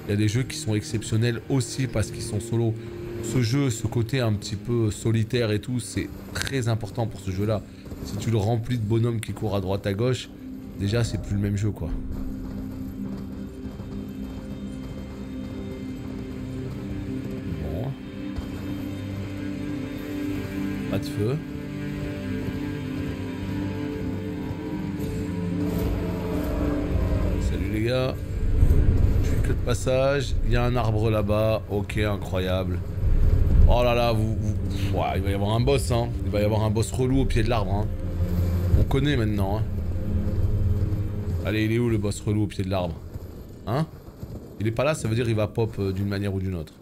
Il y a des jeux qui sont exceptionnels aussi parce qu'ils sont solo. Ce jeu, ce côté un petit peu solitaire et tout, c'est très important pour ce jeu-là. Si tu le remplis de bonhommes qui courent à droite à gauche, déjà c'est plus le même jeu quoi. Bon. Pas de feu. Salut les gars. Je suis que de passage. Il y a un arbre là-bas. Ok, incroyable. Oh là là, ouais, il va y avoir un boss, hein. Il va y avoir un boss relou au pied de l'arbre, hein. On connaît maintenant, hein. Allez, il est où le boss relou au pied de l'arbre? Hein? Il est pas là, ça veut dire qu'il va pop d'une manière ou d'une autre.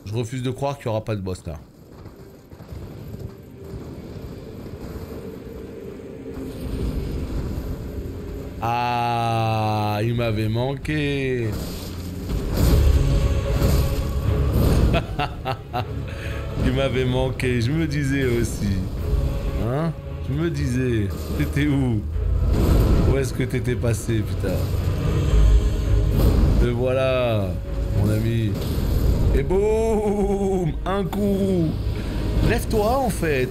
Je refuse de croire qu'il n'y aura pas de boss là. Ah, il m'avait manqué. Il m'avait manqué, je me disais aussi. Hein? Je me disais. T'étais où? Où est-ce que t'étais passé, putain? Te voilà, mon ami. Et boum! Un coup! Lève-toi, en fait!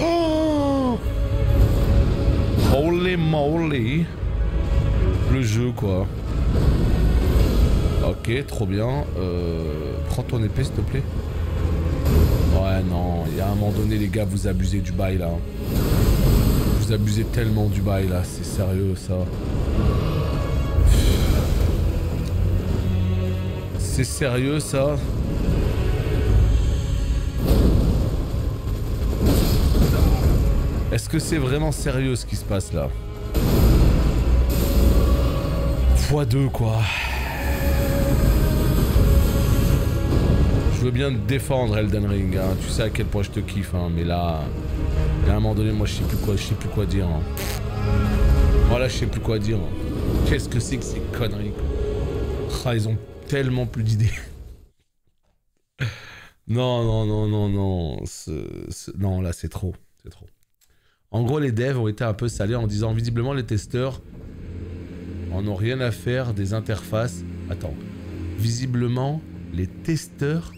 Oh! Holy moly! Le jeu, quoi. Ok, trop bien. Prends ton épée, s'il te plaît. Ouais, non. Il y a un moment donné, les gars, vous abusez du bail, là. Vous abusez tellement du bail, là. C'est sérieux, ça. C'est sérieux, ça? Est-ce que c'est vraiment sérieux, ce qui se passe, là? x2, quoi. Je veux bien te défendre Elden Ring, hein. Tu sais à quel point je te kiffe, hein. Mais là, à un moment donné, moi je sais plus quoi dire. Hein. Voilà, je sais plus quoi dire. Hein. Qu'est-ce que c'est que ces conneries, quoi. Ah, ils ont tellement plus d'idées. Non, non, non, non, non. Non, là c'est trop. C'est trop. En gros, les devs ont été un peu salés en disant visiblement les testeurs en ont rien à faire des interfaces. Attends. Visiblement, les testeurs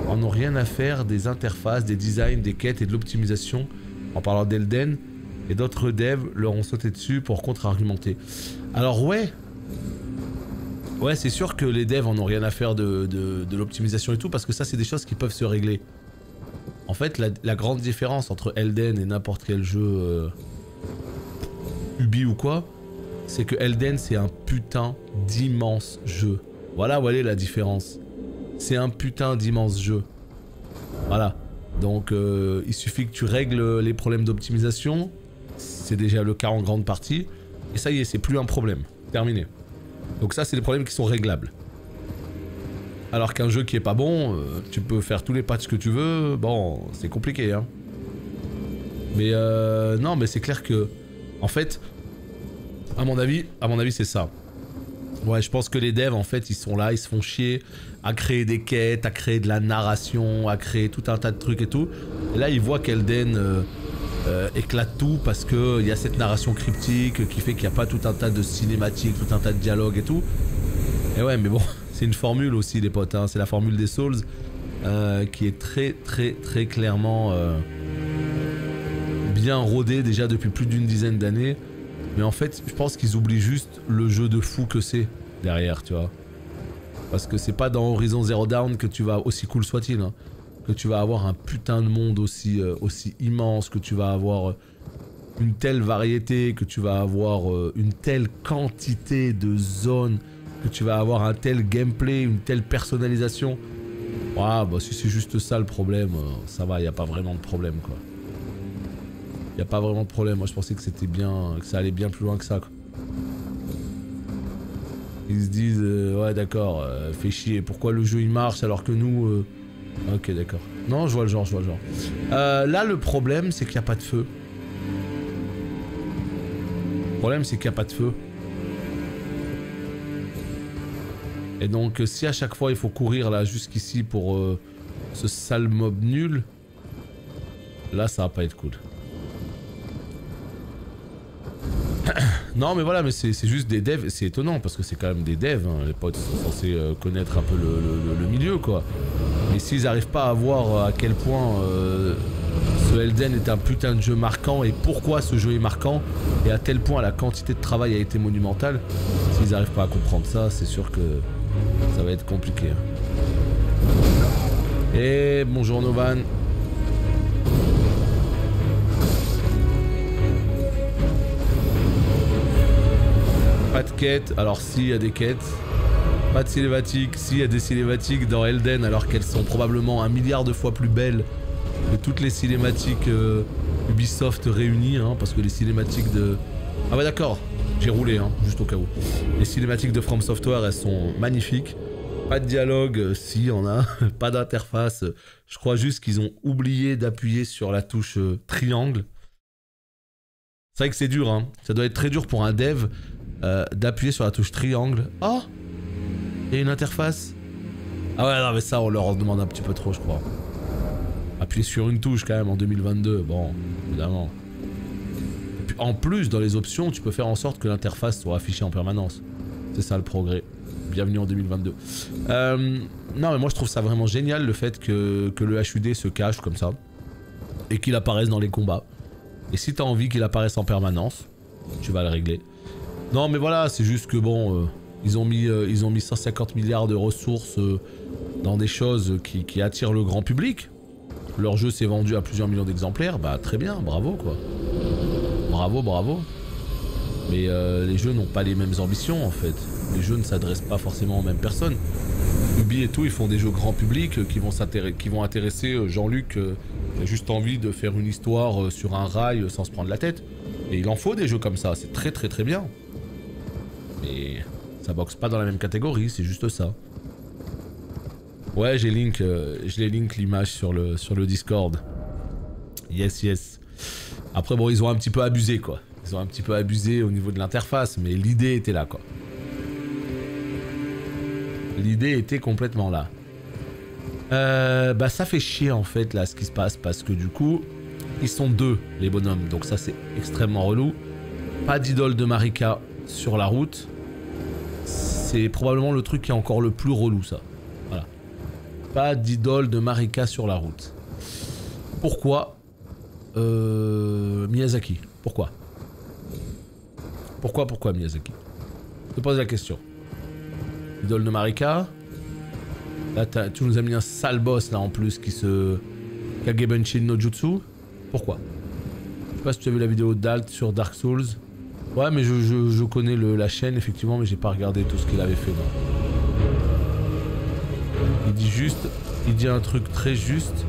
en ont rien à faire des interfaces, des designs, des quêtes et de l'optimisation en parlant d'Elden, et d'autres devs leur ont sauté dessus pour contre-argumenter. Alors ouais, c'est sûr que les devs en ont rien à faire de l'optimisation et tout, parce que ça c'est des choses qui peuvent se régler. En fait, la grande différence entre Elden et n'importe quel jeu Ubi ou quoi, c'est que Elden c'est un putain d'immense jeu. Voilà où elle est la différence. C'est un putain d'immense jeu. Voilà. Donc il suffit que tu règles les problèmes d'optimisation. C'est déjà le cas en grande partie. Et ça y est, c'est plus un problème. Terminé. Donc ça, c'est des problèmes qui sont réglables. Alors qu'un jeu qui est pas bon, tu peux faire tous les patchs que tu veux. Bon, c'est compliqué, hein. Mais non, mais c'est clair que... En fait, à mon avis c'est ça. Ouais, je pense que les devs, en fait, ils sont là, ils se font chier à créer des quêtes, à créer de la narration, à créer tout un tas de trucs et tout. Et là, ils voient qu'Elden, éclate tout parce qu'il y a cette narration cryptique qui fait qu'il n'y a pas tout un tas de cinématiques, tout un tas de dialogues et tout. Et ouais, mais bon, c'est une formule aussi, les potes, hein. C'est la formule des Souls qui est très clairement bien rodée déjà depuis plus d'une dizaine d'années. Mais en fait, je pense qu'ils oublient juste le jeu de fou que c'est derrière, tu vois. Parce que c'est pas dans Horizon Zero Dawn que tu vas, aussi cool soit-il, hein, que tu vas avoir un putain de monde aussi immense, que tu vas avoir une telle variété, que tu vas avoir une telle quantité de zones, que tu vas avoir un tel gameplay, une telle personnalisation. Ah bah si c'est juste ça le problème, ça va, y a pas vraiment de problème quoi. Y a pas vraiment de problème, moi je pensais que c'était bien, que ça allait bien plus loin que ça quoi. Ils se disent ouais d'accord, fait chier, pourquoi le jeu il marche alors que nous... Ok d'accord. Non je vois le genre, là le problème c'est qu'il n'y a pas de feu. Le problème c'est qu'il n'y a pas de feu. Et donc si à chaque fois il faut courir là jusqu'ici pour ce sale mob nul, là ça va pas être cool. Non mais voilà, mais c'est juste des devs, c'est étonnant parce que c'est quand même des devs, hein. Les potes sont censés connaître un peu le milieu quoi. Mais s'ils arrivent pas à voir à quel point ce Elden est un putain de jeu marquant et pourquoi ce jeu est marquant et à tel point la quantité de travail a été monumentale, s'ils arrivent pas à comprendre ça, c'est sûr que ça va être compliqué. Et bonjour Novan. Pas de quête, alors si, il y a des quêtes. Pas de cinématiques, si, il y a des cinématiques dans Elden alors qu'elles sont probablement 1 milliard de fois plus belles que toutes les cinématiques Ubisoft réunies, hein, parce que les cinématiques de... Ah ouais d'accord, j'ai roulé, hein, juste au cas où. Les cinématiques de From Software, elles sont magnifiques. Pas de dialogue, si, y en a. Pas d'interface. Je crois juste qu'ils ont oublié d'appuyer sur la touche triangle. C'est vrai que c'est dur, hein. Ça doit être très dur pour un dev d'appuyer sur la touche triangle. Oh, il y a une interface. Ah ouais, non mais ça, on leur en demande un petit peu trop, je crois. Appuyer sur une touche quand même en 2022, bon, évidemment. Et puis en plus, dans les options, tu peux faire en sorte que l'interface soit affichée en permanence. C'est ça le progrès. Bienvenue en 2022. Non mais moi je trouve ça vraiment génial le fait que le HUD se cache comme ça. Et qu'il apparaisse dans les combats. Et si t'as envie qu'il apparaisse en permanence, tu vas le régler. Non mais voilà, c'est juste que bon, ils ont mis 150 milliards de ressources dans des choses qui attirent le grand public. Leur jeu s'est vendu à plusieurs millions d'exemplaires, bah très bien, bravo quoi. Bravo, bravo. Mais les jeux n'ont pas les mêmes ambitions en fait. Les jeux ne s'adressent pas forcément aux mêmes personnes. Ubi et tout, ils font des jeux grand public qui vont intéresser Jean-Luc qui a juste envie de faire une histoire sur un rail sans se prendre la tête. Et il en faut des jeux comme ça, c'est très bien. Mais ça boxe pas dans la même catégorie, c'est juste ça. Ouais, je l'ai link l'image sur le Discord. Yes, yes. Après bon, ils ont un petit peu abusé quoi. Ils ont un petit peu abusé au niveau de l'interface, mais l'idée était là quoi. L'idée était complètement là. Bah ça fait chier en fait là ce qui se passe parce que du coup ils sont deux les bonhommes, donc ça c'est extrêmement relou. Pas d'idole de Marika sur la route. C'est probablement le truc qui est encore le plus relou ça. Voilà. Pas d'idole de Marika sur la route. Pourquoi Miyazaki? Pourquoi Miyazaki? Je te pose la question. Idole de Marika. Là tu nous as mis un sale boss là en plus qui se... Kagebenshin no Jutsu. Pourquoi? Je sais pas si tu as vu la vidéo d'Alt sur Dark Souls. Ouais mais je connais la chaîne effectivement mais j'ai pas regardé tout ce qu'il avait fait. Il dit un truc très juste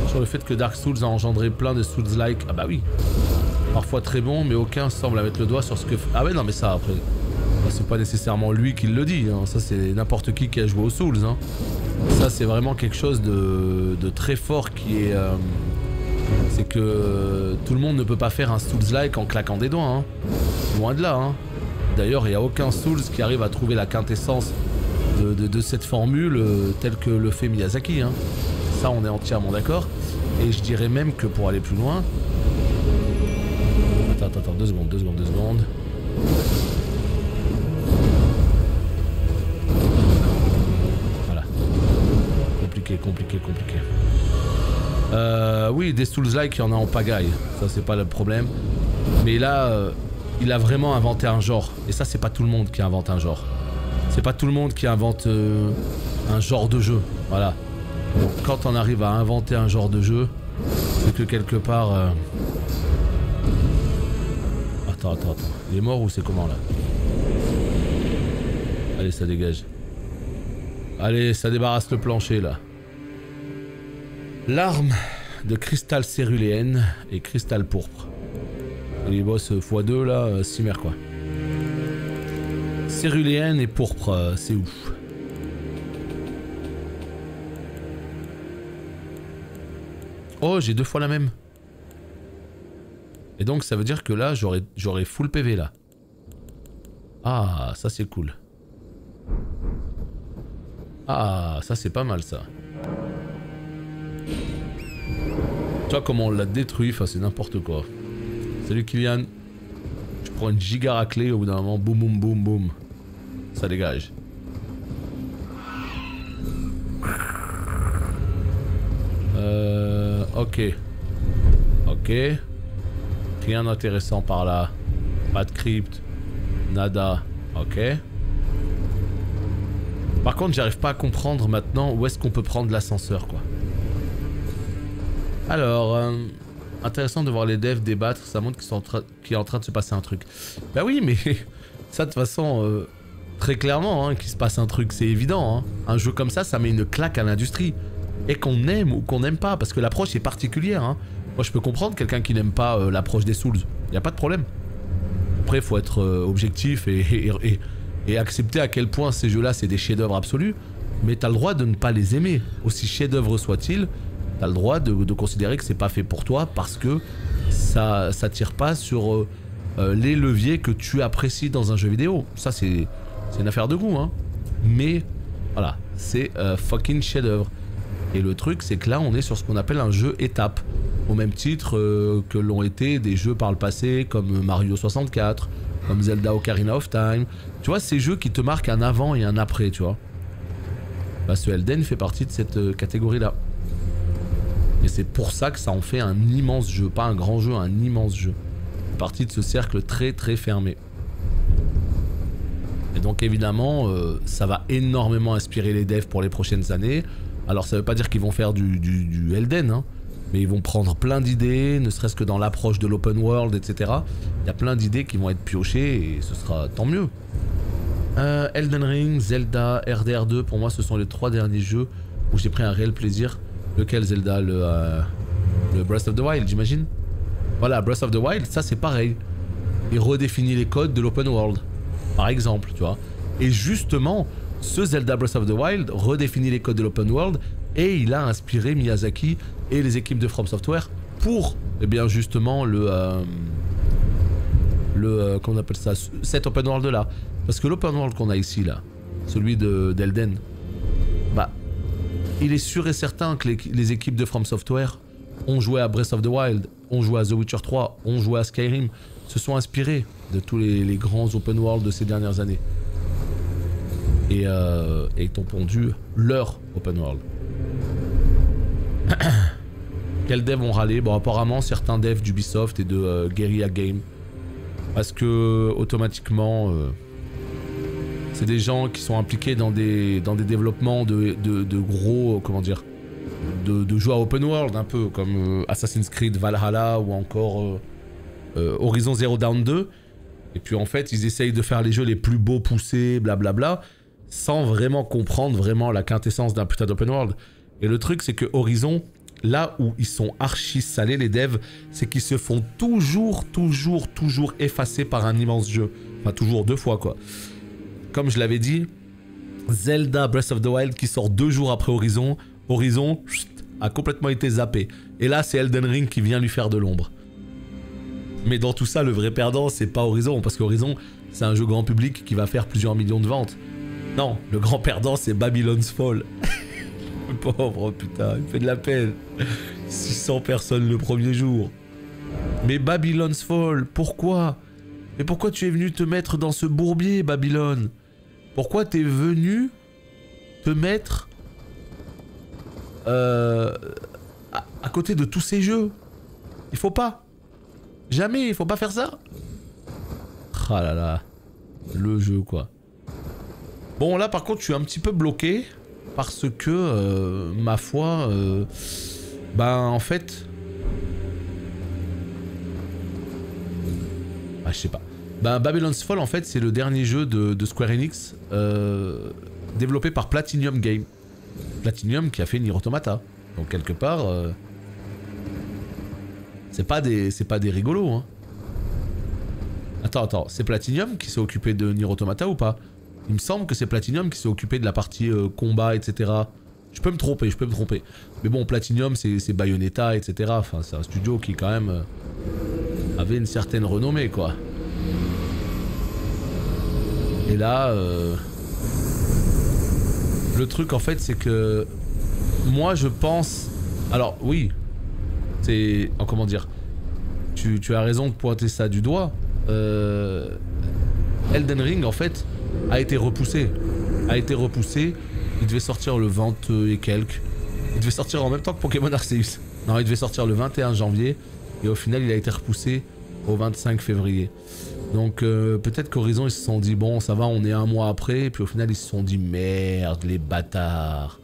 sur le fait que Dark Souls a engendré plein de Souls-like. Ah bah oui. Parfois très bon mais aucun semble à mettre le doigt sur ce que... Ah ouais non mais ça après... C'est pas nécessairement lui qui le dit, hein. Ça c'est n'importe qui a joué aux Souls. Hein. Ça c'est vraiment quelque chose de très fort qui est... c'est que tout le monde ne peut pas faire un Souls-like en claquant des doigts. Hein. Loin de là. Hein. D'ailleurs il n'y a aucun Souls qui arrive à trouver la quintessence de cette formule telle que le fait Miyazaki. Hein. Ça on est entièrement d'accord. Et je dirais même que pour aller plus loin, Attends, 2 secondes. Voilà. Compliqué. Oui, des Souls-like, il y en a en pagaille. Ça, c'est pas le problème. Mais là, il a vraiment inventé un genre. Et ça, c'est pas tout le monde qui invente un genre. C'est pas tout le monde qui invente un genre de jeu. Voilà. Donc, quand on arrive à inventer un genre de jeu, c'est que quelque part... Attends. Il est mort ou c'est comment là? Allez, ça dégage. Allez, ça débarrasse le plancher là. L'arme de cristal céruléenne et cristal pourpre. Les boss x2 là, cimer quoi. Céruléenne et pourpre, c'est ouf. Oh, j'ai 2 fois la même. Et donc ça veut dire que là, j'aurais full PV là. Ah, ça c'est cool. Ah, ça c'est pas mal ça. Tu vois comment on l'a détruit, enfin c'est n'importe quoi. Salut Kylian. Je prends une giga raclée au bout d'un moment, boum. Ça dégage. Ok. Rien d'intéressant par là. Pas de crypte. Nada. Ok. Par contre, j'arrive pas à comprendre maintenant où est-ce qu'on peut prendre l'ascenseur, quoi. Alors, intéressant de voir les devs débattre. Ça montre qu'il est en train de se passer un truc. Bah oui, mais ça de toute façon, très clairement, hein, qu'il se passe un truc, c'est évident. Hein. Un jeu comme ça met une claque à l'industrie. Et qu'on aime ou qu'on n'aime pas, parce que l'approche est particulière. Hein. Moi, je peux comprendre quelqu'un qui n'aime pas l'approche des Souls. Y a pas de problème. Après, il faut être objectif et accepter à quel point ces jeux-là, c'est des chefs-d'œuvre absolus. Mais t'as le droit de ne pas les aimer. Aussi chef-d'œuvre soit-il, t'as le droit de considérer que c'est pas fait pour toi parce que ça tire pas sur les leviers que tu apprécies dans un jeu vidéo. Ça, c'est une affaire de goût. Hein. Mais, voilà, c'est fucking chef-d'œuvre. Et le truc, c'est que là, on est sur ce qu'on appelle un jeu étape. Au même titre que l'ont été des jeux par le passé, comme Mario 64, comme Zelda Ocarina of Time. Tu vois, ces jeux qui te marquent un avant et un après, tu vois. Bah, ce Elden fait partie de cette catégorie-là. Et c'est pour ça que ça en fait un immense jeu. Pas un grand jeu, un immense jeu. Partie de ce cercle très très fermé. Et donc évidemment, ça va énormément inspirer les devs pour les prochaines années. Alors ça veut pas dire qu'ils vont faire du Elden, hein, mais ils vont prendre plein d'idées, ne serait-ce que dans l'approche de l'open world, etc. Il y a plein d'idées qui vont être piochées et ce sera tant mieux. Elden Ring, Zelda, RDR2, pour moi ce sont les 3 derniers jeux où j'ai pris un réel plaisir. Lequel Zelda? Le Breath of the Wild, j'imagine. Voilà, Breath of the Wild, ça c'est pareil. Il redéfinit les codes de l'open world, par exemple, tu vois. Et justement, ce Zelda Breath of the Wild redéfinit les codes de l'open world et il a inspiré Miyazaki et les équipes de From Software pour, eh bien justement, comment on appelle ça, cet open world là. Parce que l'open world qu'on a ici là, celui d'Elden, bah, il est sûr et certain que les équipes de From Software ont joué à Breath of the Wild, ont joué à The Witcher 3, ont joué à Skyrim, se sont inspirés de tous les grands open world de ces dernières années. Et ont pondu leur open world. Quels devs ont râlé? Bon, apparemment certains devs d'Ubisoft et de Guerrilla Games, parce que automatiquement c'est des gens qui sont impliqués dans des développements de gros, comment dire, de jeux à open world, un peu comme Assassin's Creed Valhalla ou encore Horizon Zero Dawn 2. Et puis en fait ils essayent de faire les jeux les plus beaux, poussés, blablabla, sans vraiment comprendre vraiment la quintessence d'un putain d'open world. Et le truc c'est que Horizon, là où ils sont archi salés les devs, c'est qu'ils se font toujours effacer par un immense jeu. Enfin toujours 2 fois quoi. Comme je l'avais dit, Zelda Breath of the Wild qui sort 2 jours après Horizon, a complètement été zappé. Et là c'est Elden Ring qui vient lui faire de l'ombre. Mais dans tout ça, le vrai perdant, c'est pas Horizon, parce qu'Horizon, c'est un jeu grand public qui va faire plusieurs millions de ventes. Non, le grand perdant, c'est Babylon's Fall. Le pauvre, putain, il fait de la peine. 600 personnes le premier jour. Mais Babylon's Fall, pourquoi? Mais pourquoi tu es venu te mettre dans ce bourbier, Babylone? Pourquoi t'es venu te mettre à côté de tous ces jeux? Il faut pas. Jamais, il faut pas faire ça. Ah là là. Le jeu, quoi. Bon, là, par contre, je suis un petit peu bloqué. Parce que, ma foi, ben, en fait... Ah, je sais pas. Ben, Babylon's Fall, en fait, c'est le dernier jeu de Square Enix développé par Platinum Games. Platinum qui a fait Nier Automata. Donc, quelque part... c'est pas des rigolos, hein. Attends, c'est Platinum qui s'est occupé de Nier Automata ou pas? Il me semble que c'est Platinum qui s'est occupé de la partie combat, etc. Je peux me tromper. Mais bon, Platinum, c'est Bayonetta, etc. Enfin, c'est un studio qui, quand même, avait une certaine renommée, quoi. Et là, le truc, en fait, c'est que... Moi, je pense... Alors, oui. C'est... Oh, comment dire? Tu as raison de pointer ça du doigt. Elden Ring, en fait, a été repoussé. Il devait sortir le 20 et quelques. Il devait sortir en même temps que Pokémon Arceus. Non, il devait sortir le 21 janvier. Et au final, il a été repoussé au 25 février. Donc, peut-être qu'Horizon, ils se sont dit, bon, ça va, on est un mois après. Et puis au final, ils se sont dit, merde, les bâtards.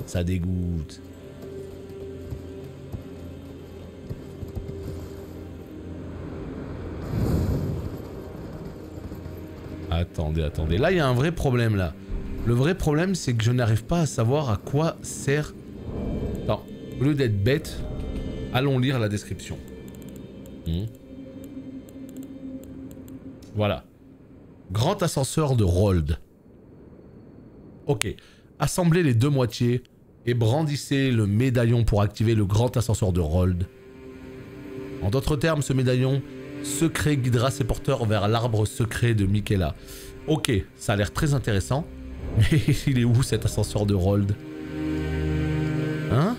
Ça dégoûte. Attendez. Là, il y a un vrai problème, là. Le vrai problème, c'est que je n'arrive pas à savoir à quoi sert... Attends, au lieu d'être bête, allons lire la description. Voilà. Grand ascenseur de Rold. Ok. Assemblez les deux moitiés et brandissez le médaillon pour activer le grand ascenseur de Rold. En d'autres termes, ce médaillon secret guidera ses porteurs vers l'arbre secret de Miquella. Ok, ça a l'air très intéressant. Mais il est où cet ascenseur de Rold? Hein?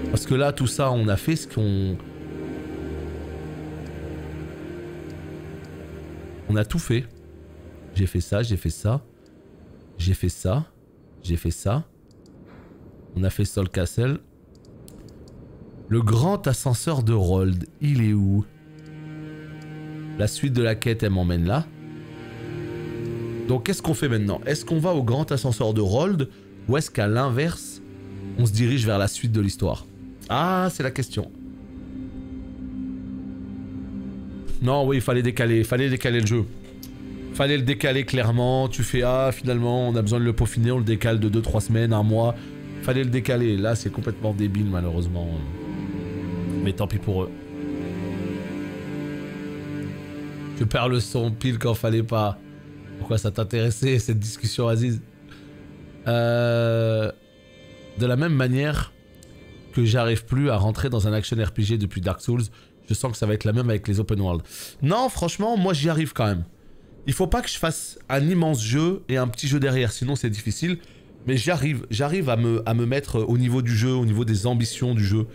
Parce que là, tout ça, on a fait ce qu'on... On a tout fait. J'ai fait ça, j'ai fait ça. J'ai fait ça. J'ai fait ça. On a fait Soul Castle. Le grand ascenseur de Rold, il est où? La suite de la quête, elle m'emmène là. Donc qu'est-ce qu'on fait maintenant? Est-ce qu'on va au grand ascenseur de Rold? Ou est-ce qu'à l'inverse, on se dirige vers la suite de l'histoire? Ah, c'est la question. Non, oui, il fallait décaler le jeu. Fallait le décaler clairement. Tu fais, ah, finalement, on a besoin de le peaufiner, on le décale de 2-3 semaines, un mois. Fallait le décaler. Là, c'est complètement débile, malheureusement. Mais tant pis pour eux. Je perds le son pile quand fallait pas. Pourquoi ça t'intéressait, cette discussion, Aziz? De la même manière que j'arrive plus à rentrer dans un action RPG depuis Dark Souls, je sens que ça va être la même avec les open world. Non, franchement, moi j'y arrive quand même. Il faut pas que je fasse un immense jeu et un petit jeu derrière, sinon c'est difficile. Mais j'arrive à me mettre au niveau du jeu, au niveau des ambitions du jeu.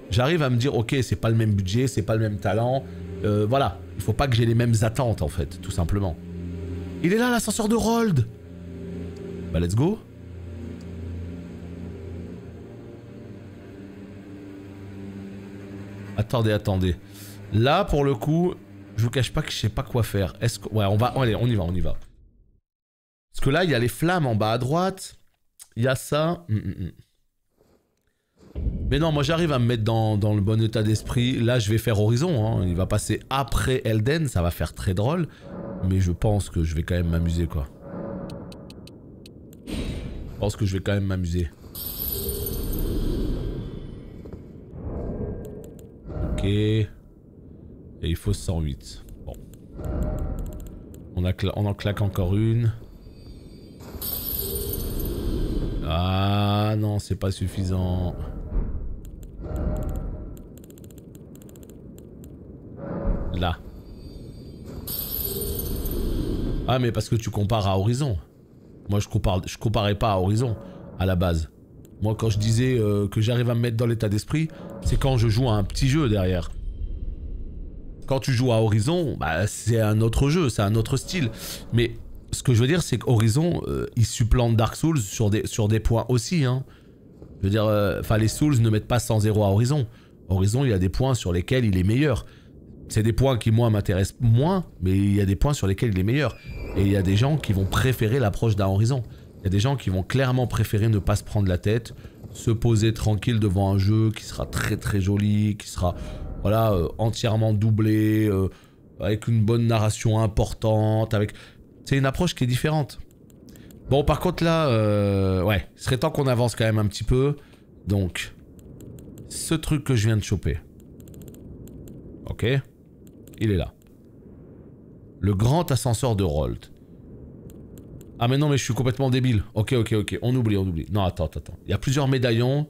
J'arrive à me dire, ok, c'est pas le même budget, c'est pas le même talent. Voilà, il faut pas que j'ai les mêmes attentes en fait, tout simplement. Il est là l'ascenseur de Rold. Bah let's go. Attendez. Là pour le coup, je vous cache pas que je sais pas quoi faire. Est-ce que... Ouais, allez, on y va. Parce que là, il y a les flammes en bas à droite. Il y a ça. Mais non, moi j'arrive à me mettre dans le bon état d'esprit. Là, je vais faire Horizon. Hein. Il va passer après Elden. Ça va faire très drôle. Mais je pense que je vais quand même m'amuser, quoi. Ok. Et il faut 108. Bon. On en claque encore une. Ah non, c'est pas suffisant. Là. Ah mais parce que tu compares à Horizon. Moi je comparais pas à Horizon à la base. Moi quand je disais que j'arrive à me mettre dans l'état d'esprit, c'est quand je joue à un petit jeu derrière. Quand tu joues à Horizon, bah, c'est un autre jeu, c'est un autre style. Mais ce que je veux dire, c'est qu'Horizon, il supplante Dark Souls sur des points aussi. Hein. Je veux dire, les Souls ne mettent pas 100-0 à Horizon. Horizon, il y a des points sur lesquels il est meilleur. C'est des points qui, moi, m'intéressent moins, mais il y a des points sur lesquels il est meilleur. Et il y a des gens qui vont préférer l'approche d'un Horizon. Il y a des gens qui vont clairement préférer ne pas se prendre la tête, se poser tranquille devant un jeu qui sera très très joli, qui sera voilà, entièrement doublé, avec une bonne narration importante, avec... C'est une approche qui est différente. Bon, par contre là, ouais, il serait temps qu'on avance quand même un petit peu. Donc, ce truc que je viens de choper. Ok, il est là. Le grand ascenseur de Rold. Ah mais non, mais je suis complètement débile. Ok, on oublie. Non, attends. Il y a plusieurs médaillons.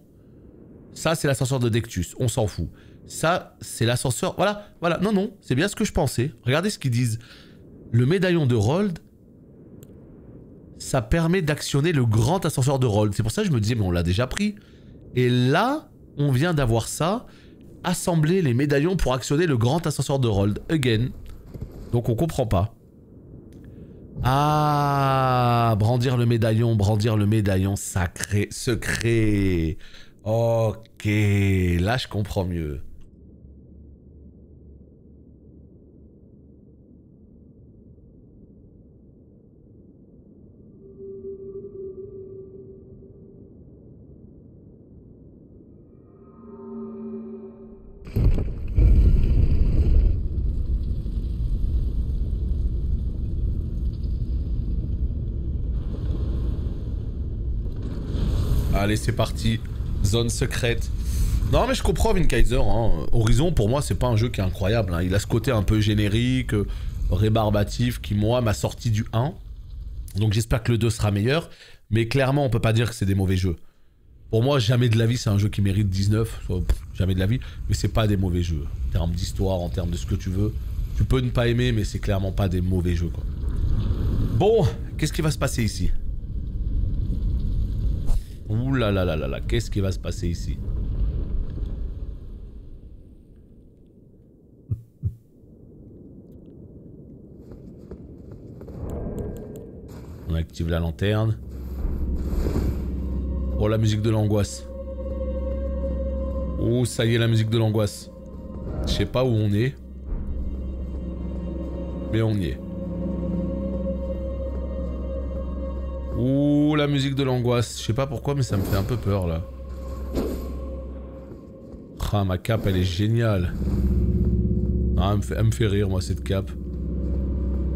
Ça, c'est l'ascenseur de Dectus, on s'en fout. Ça, c'est l'ascenseur... Voilà, non, c'est bien ce que je pensais. Regardez ce qu'ils disent. Le médaillon de Rold, ça permet d'actionner le grand ascenseur de Rold. C'est pour ça que je me disais, mais on l'a déjà pris. Et là, on vient d'avoir ça. Assembler les médaillons pour actionner le grand ascenseur de Rold. Again. Donc on comprend pas. Ah, brandir le médaillon sacré, secret. Ok, là je comprends mieux. Allez, c'est parti. Zone secrète. Non, mais je comprends Vinkaiser. Hein. Horizon, pour moi, c'est pas un jeu qui est incroyable. Hein. Il a ce côté un peu générique, rébarbatif, qui, moi, m'a sorti du 1. Donc j'espère que le 2 sera meilleur. Mais clairement, on peut pas dire que c'est des mauvais jeux. Pour moi, jamais de la vie, c'est un jeu qui mérite 19. Jamais de la vie. Mais c'est pas des mauvais jeux. En termes d'histoire, en termes de ce que tu veux. Tu peux ne pas aimer, mais c'est clairement pas des mauvais jeux, quoi. Bon, qu'est-ce qui va se passer ici ? Ouh là là là là là, qu'est-ce qui va se passer ici? On active la lanterne. Oh, la musique de l'angoisse. Oh, ça y est, la musique de l'angoisse. Je sais pas où on est. Mais on y est. Ouh, la musique de l'angoisse. Je sais pas pourquoi, mais ça me fait un peu peur, là. Ah, ma cape, elle est géniale. Ah, elle me fait rire, moi, cette cape.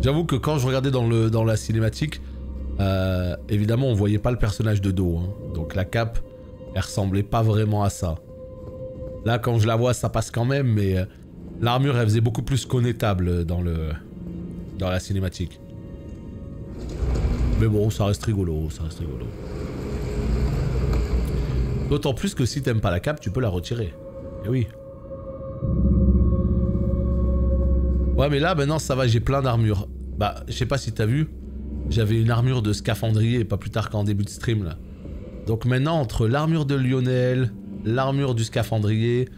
J'avoue que quand je regardais dans la cinématique, évidemment, on voyait pas le personnage de dos. Hein. Donc la cape, elle ressemblait pas vraiment à ça. Là, quand je la vois, ça passe quand même, mais l'armure, elle faisait beaucoup plus connétable dans la cinématique. Mais bon, ça reste rigolo, ça reste rigolo. D'autant plus que si t'aimes pas la cape, tu peux la retirer. Eh oui. Ouais, mais là, maintenant, ça va, j'ai plein d'armures. Bah, je sais pas si t'as vu, j'avais une armure de scaphandrier, pas plus tard qu'en début de stream, là. Donc maintenant, entre l'armure de Lionel, l'armure du scaphandrier,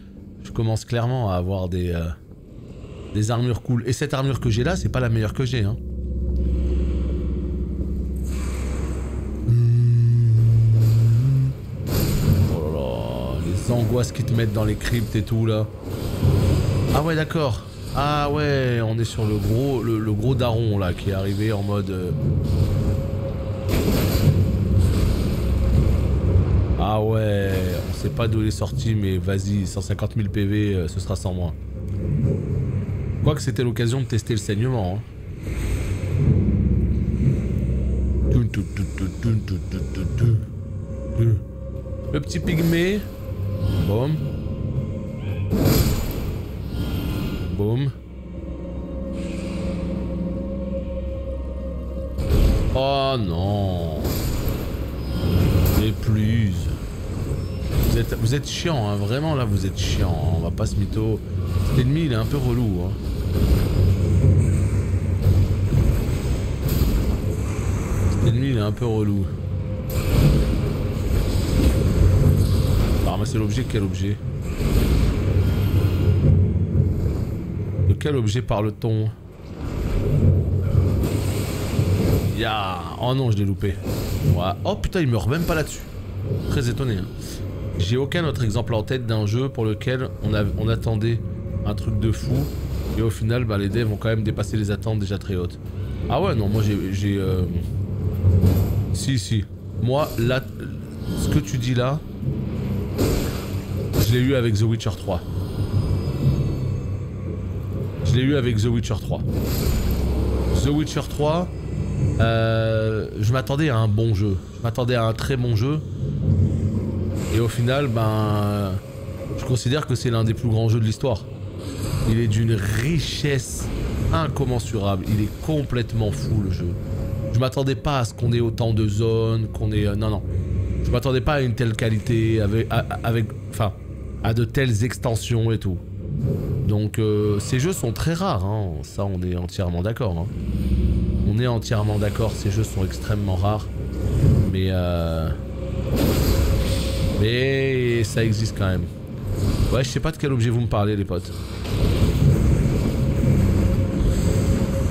je commence clairement à avoir des armures cool. Et cette armure que j'ai là, c'est pas la meilleure que j'ai, hein. Angoisses qui te mettent dans les cryptes et tout là. Ah ouais, d'accord. Ah ouais, on est sur le gros daron là qui est arrivé en mode Ah ouais, on sait pas d'où il est sorti, mais vas-y, 150 000 PV, ce sera sans moi. Quoique c'était l'occasion de tester le saignement, hein. Le petit pygmée. Boum. Boum. Oh non. Et plus. Vous êtes chiant, hein. Vraiment là vous êtes chiant, hein. On va pas se mytho. Cet ennemi il est un peu relou, hein. Cet ennemi il est un peu relou. C'est l'objet, quel objet? De quel objet parle-t-on? Oh non, je l'ai loupé. Ouais. Oh putain, il meurt même pas là-dessus. Très étonné. Hein. J'ai aucun autre exemple en tête d'un jeu pour lequel on attendait un truc de fou. Et au final, bah, les devs ont quand même dépassé les attentes déjà très hautes. Ah ouais, non, moi j'ai... Si. Moi, là, ce que tu dis là, je l'ai eu avec The Witcher 3. Je l'ai eu avec The Witcher 3. The Witcher 3, je m'attendais à un bon jeu. Je m'attendais à un très bon jeu. Et au final, ben, je considère que c'est l'un des plus grands jeux de l'histoire. Il est d'une richesse incommensurable. Il est complètement fou le jeu. Je m'attendais pas à ce qu'on ait autant de zones, qu'on ait... non. Je m'attendais pas à une telle qualité, enfin, à de telles extensions et tout. Donc ces jeux sont très rares, hein. Ça on est entièrement d'accord. Hein. On est entièrement d'accord, ces jeux sont extrêmement rares. Mais ça existe quand même. Ouais, je sais pas de quel objet vous me parlez les potes.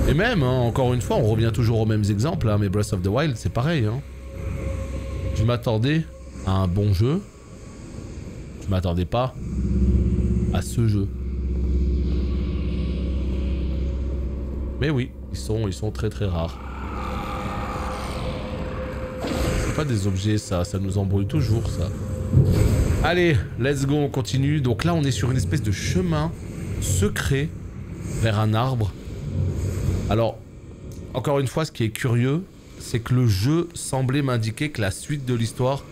Et même, hein, encore une fois, on revient toujours aux mêmes exemples, hein, mais Breath of the Wild, c'est pareil. Hein. Je m'attendais à un bon jeu. Je m'attendais pas à ce jeu. Mais oui, ils sont très très rares. C'est pas des objets, ça nous embrouille toujours, ça. Allez, let's go, on continue. Donc là, on est sur une espèce de chemin secret vers un arbre. Alors, encore une fois, ce qui est curieux, c'est que le jeu semblait m'indiquer que la suite de l'histoire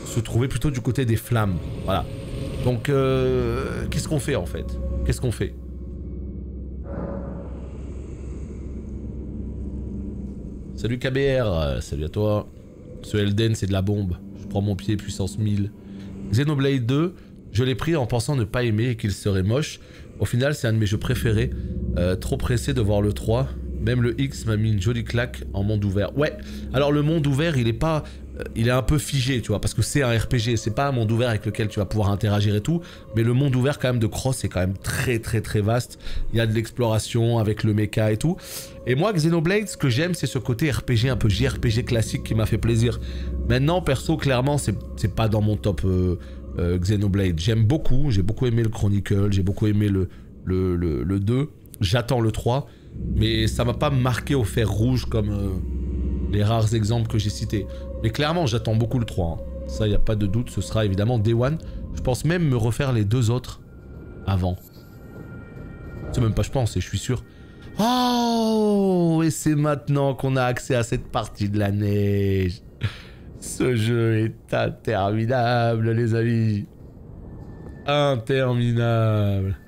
se trouvait plutôt du côté des flammes. Voilà. Donc, qu'est-ce qu'on fait en fait? Qu'est-ce qu'on fait? Salut KBR, salut à toi. Ce Elden, c'est de la bombe. Je prends mon pied, puissance 1000. Xenoblade 2, je l'ai pris en pensant ne pas aimer et qu'il serait moche. Au final, c'est un de mes jeux préférés. Trop pressé de voir le 3. Même le X m'a mis une jolie claque en monde ouvert. Ouais, alors le monde ouvert, il est pas... il est un peu figé, tu vois, parce que c'est un RPG. C'est pas un monde ouvert avec lequel tu vas pouvoir interagir et tout. Mais le monde ouvert, quand même, de Cross, c'est quand même très, très, très vaste. Il y a de l'exploration avec le mecha et tout. Et moi, Xenoblade, ce que j'aime, c'est ce côté RPG, un peu JRPG classique qui m'a fait plaisir. Maintenant, perso, clairement, c'est pas dans mon top Xenoblade. J'aime beaucoup, j'ai beaucoup aimé le Chronicle, j'ai beaucoup aimé le 2. J'attends le 3. Mais ça m'a pas marqué au fer rouge comme les rares exemples que j'ai cités. Mais clairement, j'attends beaucoup le 3. Hein. Ça, y a pas de doute, ce sera évidemment Day One. Je pense même me refaire les deux autres avant. C'est même pas je pense, et je suis sûr. Oh, et c'est maintenant qu'on a accès à cette partie de la neige. Ce jeu est interminable, les amis. Interminable.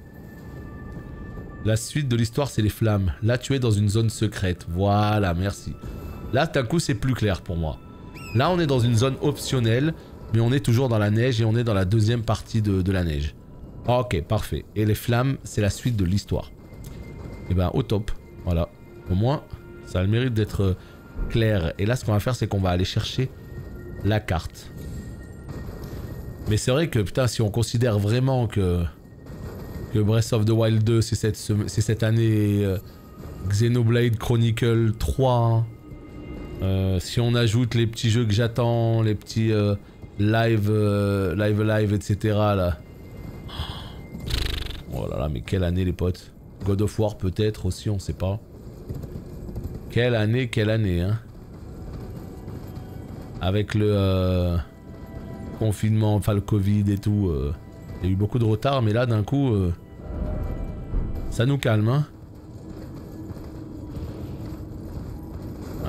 La suite de l'histoire, c'est les flammes. Là, tu es dans une zone secrète. Voilà, merci. Là, d'un coup, c'est plus clair pour moi. Là, on est dans une zone optionnelle, mais on est toujours dans la neige et on est dans la deuxième partie de la neige. Ok, parfait. Et les flammes, c'est la suite de l'histoire. Et ben, au top. Voilà. Au moins, ça a le mérite d'être clair. Et là, ce qu'on va faire, c'est qu'on va aller chercher la carte. Mais c'est vrai que, putain, si on considère vraiment que Breath of the Wild 2, c'est cette année Xenoblade Chronicle 3. Si on ajoute les petits jeux que j'attends, les petits live, etc. là. Oh là là, mais quelle année les potes. God of War peut-être aussi, on sait pas. Quelle année, hein. Avec le confinement, enfin le Covid et tout. Il y a eu beaucoup de retard, mais là d'un coup, ça nous calme, hein.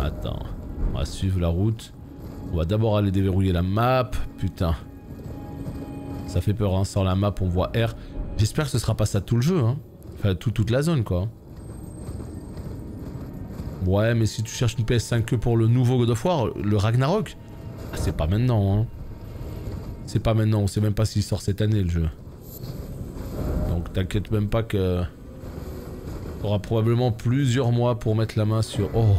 Attends, on va suivre la route. On va d'abord aller déverrouiller la map. Putain, ça fait peur, hein. Sans la map, on voit R. J'espère que ce sera pas ça tout le jeu, hein. Enfin, toute la zone, quoi. Ouais, mais si tu cherches une PS5 que pour le nouveau God of War, le Ragnarok, ah, c'est pas maintenant, hein. C'est pas maintenant, on sait même pas s'il sort cette année le jeu. Donc t'inquiète même pas que... T'auras probablement plusieurs mois pour mettre la main sur... Oh.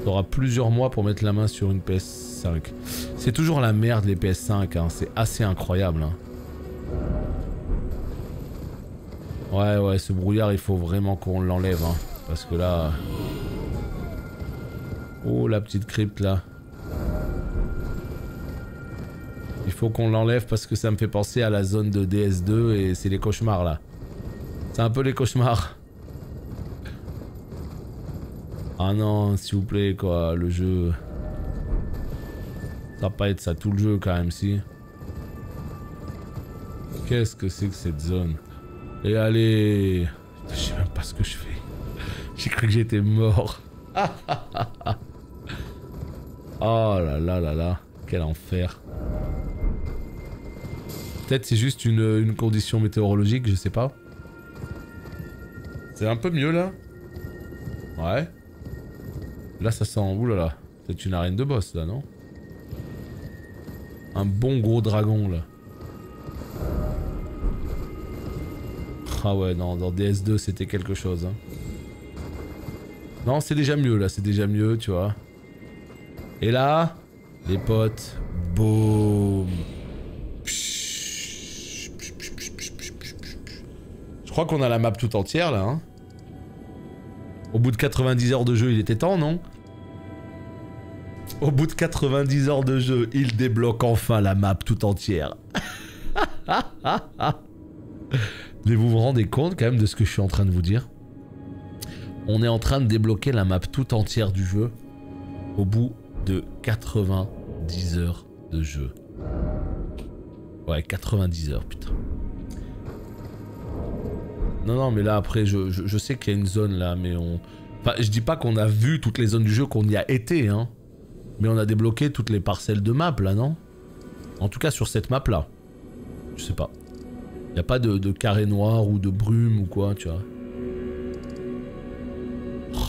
T'auras plusieurs mois pour mettre la main sur une PS5. C'est toujours la merde les PS5, hein. C'est assez incroyable. Hein. Ouais, ce brouillard, il faut vraiment qu'on l'enlève, hein. Parce que là... Oh, la petite crypte, là. Il faut qu'on l'enlève parce que ça me fait penser à la zone de DS2 et c'est les cauchemars, là. C'est un peu les cauchemars. Ah non, s'il vous plaît, quoi, le jeu... Ça va pas être ça tout le jeu, quand même, si. Qu'est-ce que c'est que cette zone? Et allez... Je sais même pas ce que je fais. J'ai cru que j'étais mort. Oh là là là là. Quel enfer. Peut-être c'est juste une condition météorologique, je sais pas. C'est un peu mieux là. Ouais. Là ça sent... Oulala. Peut-être une arène de boss là, non? Un bon gros dragon là. Ah ouais, non, dans DS2 c'était quelque chose. Hein. Non, c'est déjà mieux là, c'est déjà mieux, tu vois. Et là, les potes, boum. Je crois qu'on a la map tout entière là. Hein. Au bout de 90 heures de jeu, il était temps, non? Au bout de 90 heures de jeu, il débloque enfin la map tout entière. Mais vous vous rendez compte quand même de ce que je suis en train de vous dire? On est en train de débloquer la map tout entière du jeu au bout de 90 heures de jeu. Ouais, 90 heures, putain. Non, mais là après, je sais qu'il y a une zone là, mais on... Enfin, je dis pas qu'on a vu toutes les zones du jeu, qu'on y a été, hein. Mais on a débloqué toutes les parcelles de map là, non? En tout cas sur cette map là. Je sais pas. Y a pas de carré noir ou de brume ou quoi, tu vois.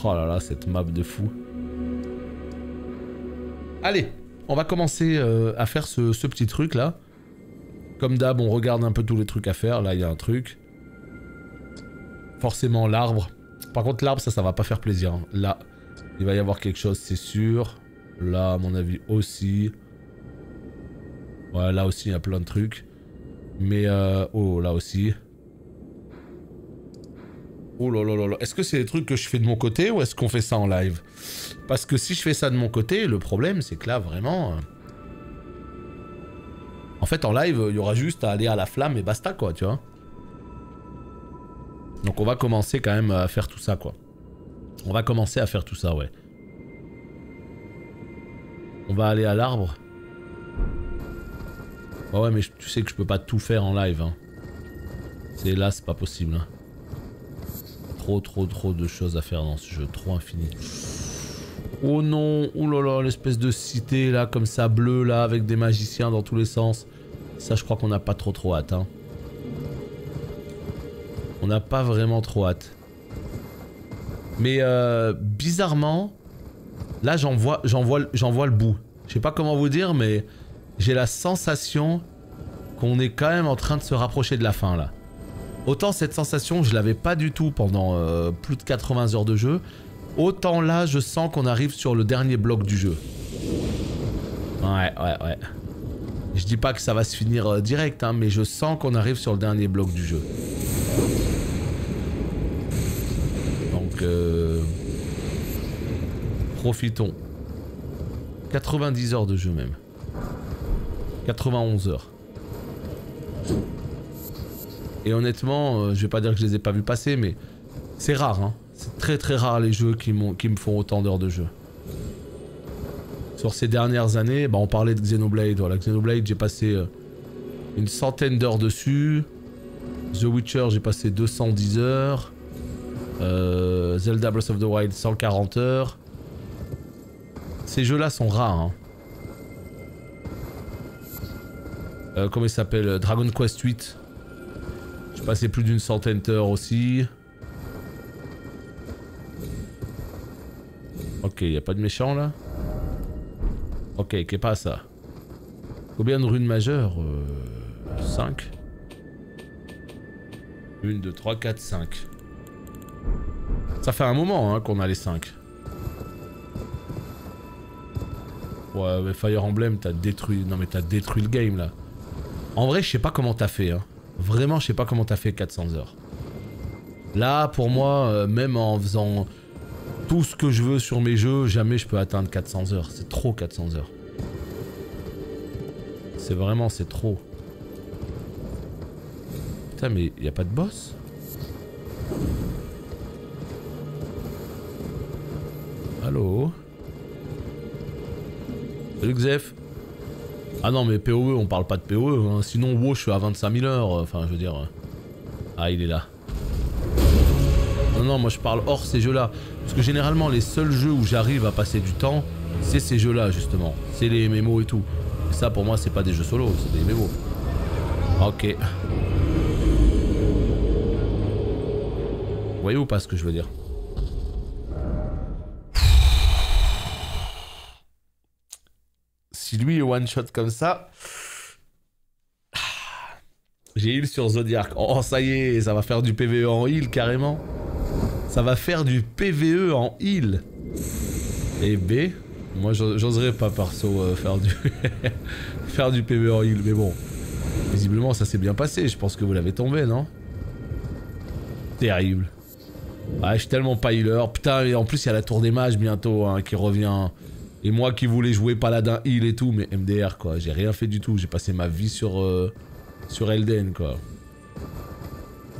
Oh là là, cette map de fou. Allez, on va commencer à faire ce petit truc là. Comme d'hab, on regarde un peu tous les trucs à faire. Là, il y a un truc. Forcément, l'arbre. Par contre, l'arbre, ça va pas faire plaisir. Hein. Là, il va y avoir quelque chose, c'est sûr. Là, à mon avis, aussi. Ouais, là aussi, il y a plein de trucs. Mais, oh, là aussi. Oh là là là là. Est-ce que c'est des trucs que je fais de mon côté ou est-ce qu'on fait ça en live? Parce que si je fais ça de mon côté, le problème, c'est que là, vraiment... En fait, en live, il y aura juste à aller à la flamme et basta, quoi, tu vois. Donc on va commencer quand même à faire tout ça, quoi. On va commencer à faire tout ça, ouais. On va aller à l'arbre. Ouais, mais tu sais que je peux pas tout faire en live, hein. Là, c'est pas possible, hein. Trop de choses à faire dans ce jeu, trop infini. Oh non, oh là là, l'espèce de cité là, comme ça, bleue là, avec des magiciens dans tous les sens. Ça, je crois qu'on n'a pas trop hâte, hein. On n'a pas vraiment trop hâte. Mais bizarrement, là j'en vois le bout. Je sais pas comment vous dire, mais j'ai la sensation qu'on est quand même en train de se rapprocher de la fin là. Autant cette sensation, je l'avais pas du tout pendant plus de 80 heures de jeu. Autant là, je sens qu'on arrive sur le dernier bloc du jeu. Ouais. Je dis pas que ça va se finir direct, hein, mais je sens qu'on arrive sur le dernier bloc du jeu. Donc, profitons. 90 heures de jeu même. 91 heures. Et honnêtement, je vais pas dire que je les ai pas vus passer, mais c'est rare, hein. C'est très rare les jeux qui me font autant d'heures de jeu. Sur ces dernières années, bah on parlait de Xenoblade. Voilà, Xenoblade, j'ai passé une centaine d'heures dessus. The Witcher, j'ai passé 210 heures. Zelda Breath of the Wild, 140 heures. Ces jeux-là sont rares, hein. Comment il s'appelle? Dragon Quest 8. J'ai passé plus d'une centaine d'heures aussi. Ok, y a pas de méchant là. Ok, qu'est pas ça. Combien de runes majeures 5. 1, 2, 3, 4, 5. Ça fait un moment hein, qu'on a les 5. Ouais, mais Fire Emblem, t'as détruit... Non mais t'as détruit le game là. En vrai, je sais pas comment t'as fait. Hein. Vraiment, je sais pas comment t'as fait 400 heures. Là, pour moi, même en faisant tout ce que je veux sur mes jeux, jamais je peux atteindre 400 heures. C'est trop 400 heures. C'est vraiment, c'est trop. Putain, mais y a pas de boss? Allô? Salut Xef. Ah non, mais PoE, on parle pas de PoE, hein. Sinon WoW, je suis à 25 000 heures, enfin, je veux dire... Ah, il est là. Non, non, moi je parle hors ces jeux-là. Parce que généralement, les seuls jeux où j'arrive à passer du temps, c'est ces jeux-là, justement. C'est les MMO et tout. Et ça, pour moi, c'est pas des jeux solo, c'est des MMO. Ok. Vous voyez ou pas ce que je veux dire? Si lui est one shot comme ça... J'ai heal sur Zodiac. Oh, ça y est, ça va faire du PvE en heal carrément. Ça va faire du PvE en heal. Et B, moi j'oserais pas perso faire du faire du PvE en heal, mais bon. Visiblement ça s'est bien passé, je pense que vous l'avez tombé, non? Terrible. Ah, je suis tellement pas healer. Putain, et en plus il y a la tour des mages bientôt hein, qui revient. Et moi qui voulais jouer paladin heal et tout, mais MDR quoi, j'ai rien fait du tout. J'ai passé ma vie sur Elden quoi.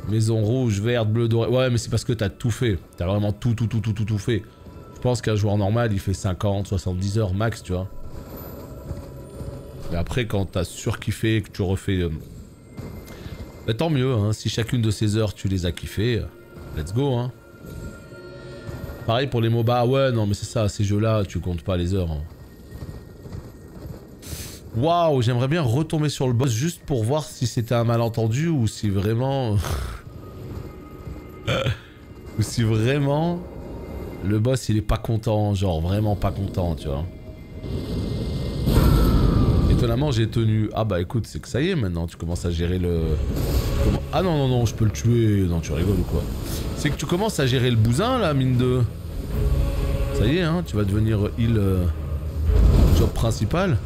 Maison rouge, verte, bleue, dorée. Ouais mais c'est parce que t'as tout fait. T'as vraiment tout fait. Je pense qu'un joueur normal il fait 50, 70 heures max tu vois. Mais après quand t'as surkiffé et que tu refais... Bah, tant mieux hein, si chacune de ces heures tu les as kiffées, let's go hein. Pareil pour les MOBA, ouais non mais c'est ça, ces jeux là tu comptes pas les heures hein. Waouh, j'aimerais bien retomber sur le boss juste pour voir si c'était un malentendu ou si vraiment... ou si vraiment... Le boss il est pas content, genre vraiment pas content, tu vois. Étonnamment j'ai tenu... Ah bah écoute, c'est que ça y est maintenant, tu commences à gérer le... Ah non non non, je peux le tuer, non tu rigoles ou quoi? C'est que tu commences à gérer le bousin là, mine de... Ça y est hein, tu vas devenir heal... job principal.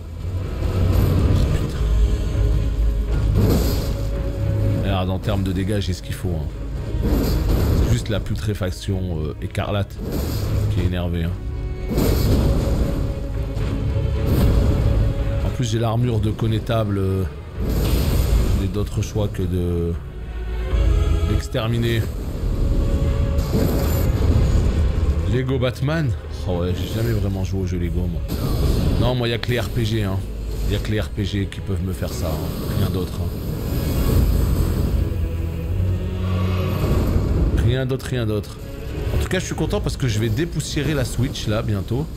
Regarde, en termes de dégâts, j'ai ce qu'il faut. Hein. C'est juste la putréfaction écarlate qui est énervée. Hein. En plus, j'ai l'armure de connétable. J'ai d'autres choix que de l'exterminer. Lego Batman. Oh ouais, j'ai jamais vraiment joué au jeu Lego, moi. Non, moi, il n'y a que les RPG. Hein. Il n'y a que les RPG qui peuvent me faire ça. Hein. Rien d'autre. Hein. Rien d'autre, rien d'autre. En tout cas, je suis content parce que je vais dépoussiérer la Switch là bientôt.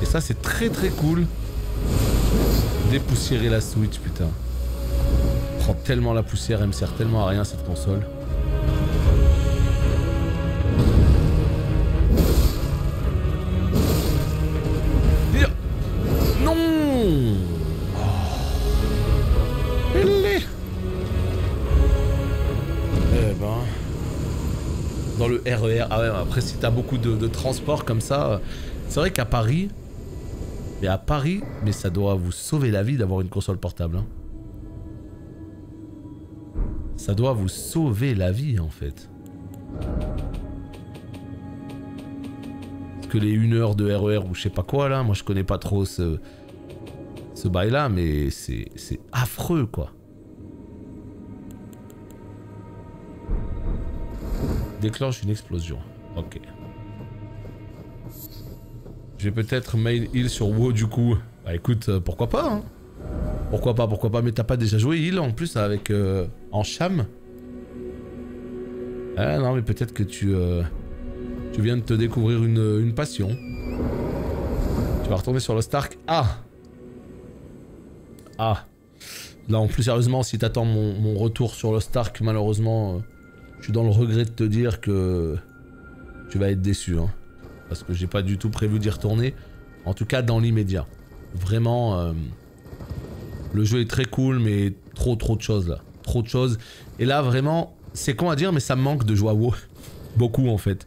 Et ça, c'est très très cool. Dépoussiérer la Switch, putain. Prend tellement la poussière, elle me sert tellement à rien cette console. Non. Dans le RER, ah ouais, après si t'as beaucoup de transport comme ça, c'est vrai qu'à Paris, mais ça doit vous sauver la vie d'avoir une console portable. Hein. Ça doit vous sauver la vie en fait. Parce que les 1 heure de RER ou je sais pas quoi là, moi je connais pas trop ce bail là, mais c'est affreux quoi. Déclenche une explosion. Ok. Je vais peut-être main heal sur WoW du coup. Bah écoute, pourquoi pas hein. Pourquoi pas, mais t'as pas déjà joué heal en plus avec en cham? Ah non mais peut-être que tu viens de te découvrir une passion. Tu vas retourner sur le Stark. Ah. Ah. Là en plus sérieusement si t'attends mon retour sur le Stark malheureusement... Je suis dans le regret de te dire que tu vas être déçu, hein, parce que j'ai pas du tout prévu d'y retourner, en tout cas dans l'immédiat. Vraiment, le jeu est très cool, mais trop de choses là, trop de choses. Et là vraiment, c'est con à dire, mais ça me manque de jouer à WoW, beaucoup en fait.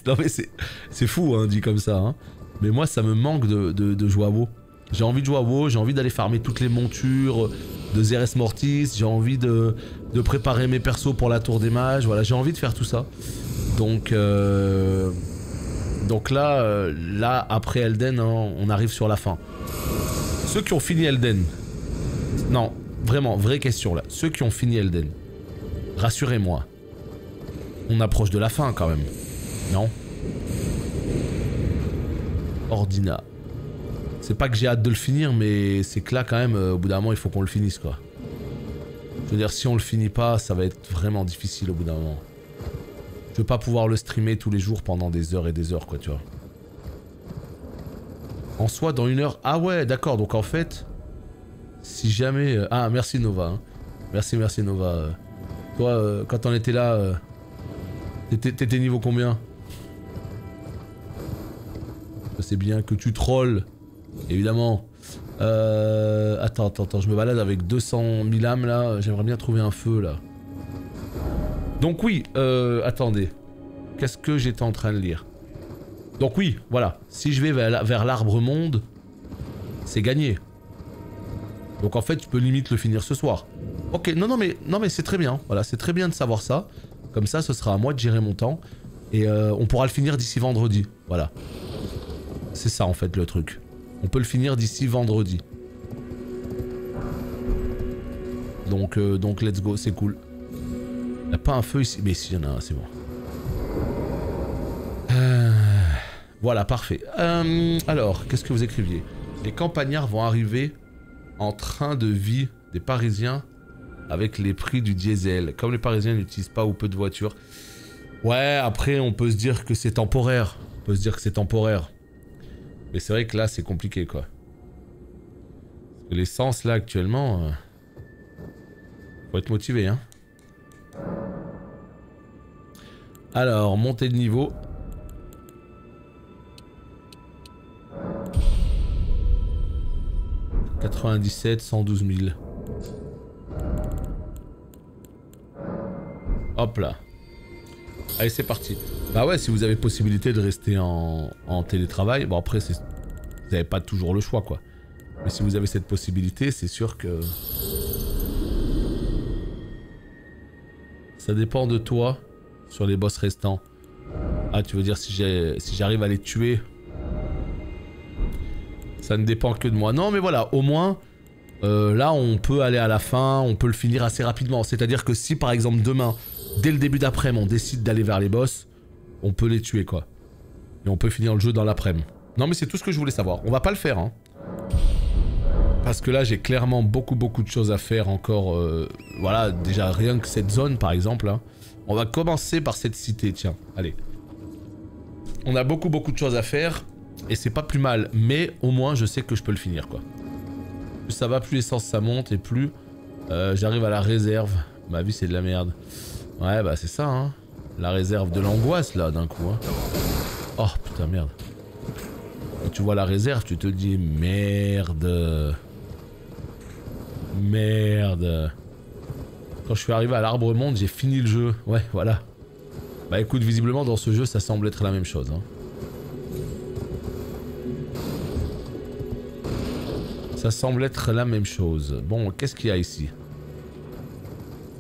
Non mais c'est fou, hein, dit comme ça, hein. Mais moi ça me manque de jouer à WoW. J'ai envie de jouer à WoW, j'ai envie d'aller farmer toutes les montures de Zeres Mortis, j'ai envie de préparer mes persos pour la tour des mages, voilà, j'ai envie de faire tout ça. Donc là, après Elden, hein, on arrive sur la fin. Ceux qui ont fini Elden, non, vraiment, vraie question là, ceux qui ont fini Elden, rassurez-moi, on approche de la fin quand même, non? Ordina. C'est pas que j'ai hâte de le finir, mais c'est que là quand même, au bout d'un moment, il faut qu'on le finisse quoi. Je veux dire, si on le finit pas, ça va être vraiment difficile au bout d'un moment. Je veux pas pouvoir le streamer tous les jours pendant des heures et des heures quoi, tu vois. En soi, dans 1 heure... Ah ouais, d'accord, donc en fait... Si jamais... Ah, merci Nova. Hein. Merci Nova. Toi, quand on était là... T'étais niveau combien? Je sais bien que tu trolls. Évidemment. Attends, je me balade avec 200 000 âmes là. J'aimerais bien trouver un feu là. Donc oui, attendez. Qu'est-ce que j'étais en train de lire? Donc oui, voilà. Si je vais vers l'arbre monde, c'est gagné. Donc en fait, je peux limite le finir ce soir. Ok, non mais c'est très bien. Voilà, c'est très bien de savoir ça. Comme ça, ce sera à moi de gérer mon temps. Et on pourra le finir d'ici vendredi. Voilà. C'est ça en fait le truc. On peut le finir d'ici vendredi. Donc let's go, c'est cool. Il n'y a pas un feu ici. Mais si, il y en a un, c'est bon. Voilà, parfait. Alors, qu'est-ce que vous écriviez? Les campagnards vont arriver en train de vie des Parisiens avec les prix du diesel. Comme les Parisiens n'utilisent pas ou peu de voitures. Ouais, après, on peut se dire que c'est temporaire. Mais c'est vrai que là, c'est compliqué, quoi. Parce que l'essence, là, actuellement... faut être motivé, hein. Alors, montée de niveau. « 97, 112 000. » Hop là. Allez, c'est parti. Bah ouais, si vous avez possibilité de rester en télétravail, bon après, vous n'avez pas toujours le choix, quoi. Mais si vous avez cette possibilité, c'est sûr que... Ça dépend de toi sur les boss restants. Ah, tu veux dire si j'arrive à les tuer? Ça ne dépend que de moi. Non, mais voilà, au moins, là, on peut aller à la fin, on peut le finir assez rapidement. C'est-à-dire que si, par exemple, demain, dès le début d'après-midi, on décide d'aller vers les boss, on peut les tuer, quoi. Et on peut finir le jeu dans l'après-midi. Non, mais c'est tout ce que je voulais savoir. On va pas le faire, hein. Parce que là, j'ai clairement beaucoup de choses à faire encore. Voilà, déjà, rien que cette zone, par exemple. Hein. On va commencer par cette cité, tiens. Allez. On a beaucoup de choses à faire. Et c'est pas plus mal. Mais au moins, je sais que je peux le finir, quoi. Plus ça va, plus l'essence ça monte. Et plus j'arrive à la réserve. Ma vie, c'est de la merde. Ouais, bah c'est ça, hein. La réserve de l'angoisse, là, d'un coup. Hein. Oh, putain, merde. Quand tu vois la réserve, tu te dis merde. Merde. Quand je suis arrivé à l'arbre monde, j'ai fini le jeu. Ouais, voilà. Bah écoute, visiblement, dans ce jeu, ça semble être la même chose. Hein. Ça semble être la même chose. Bon, qu'est-ce qu'il y a ici?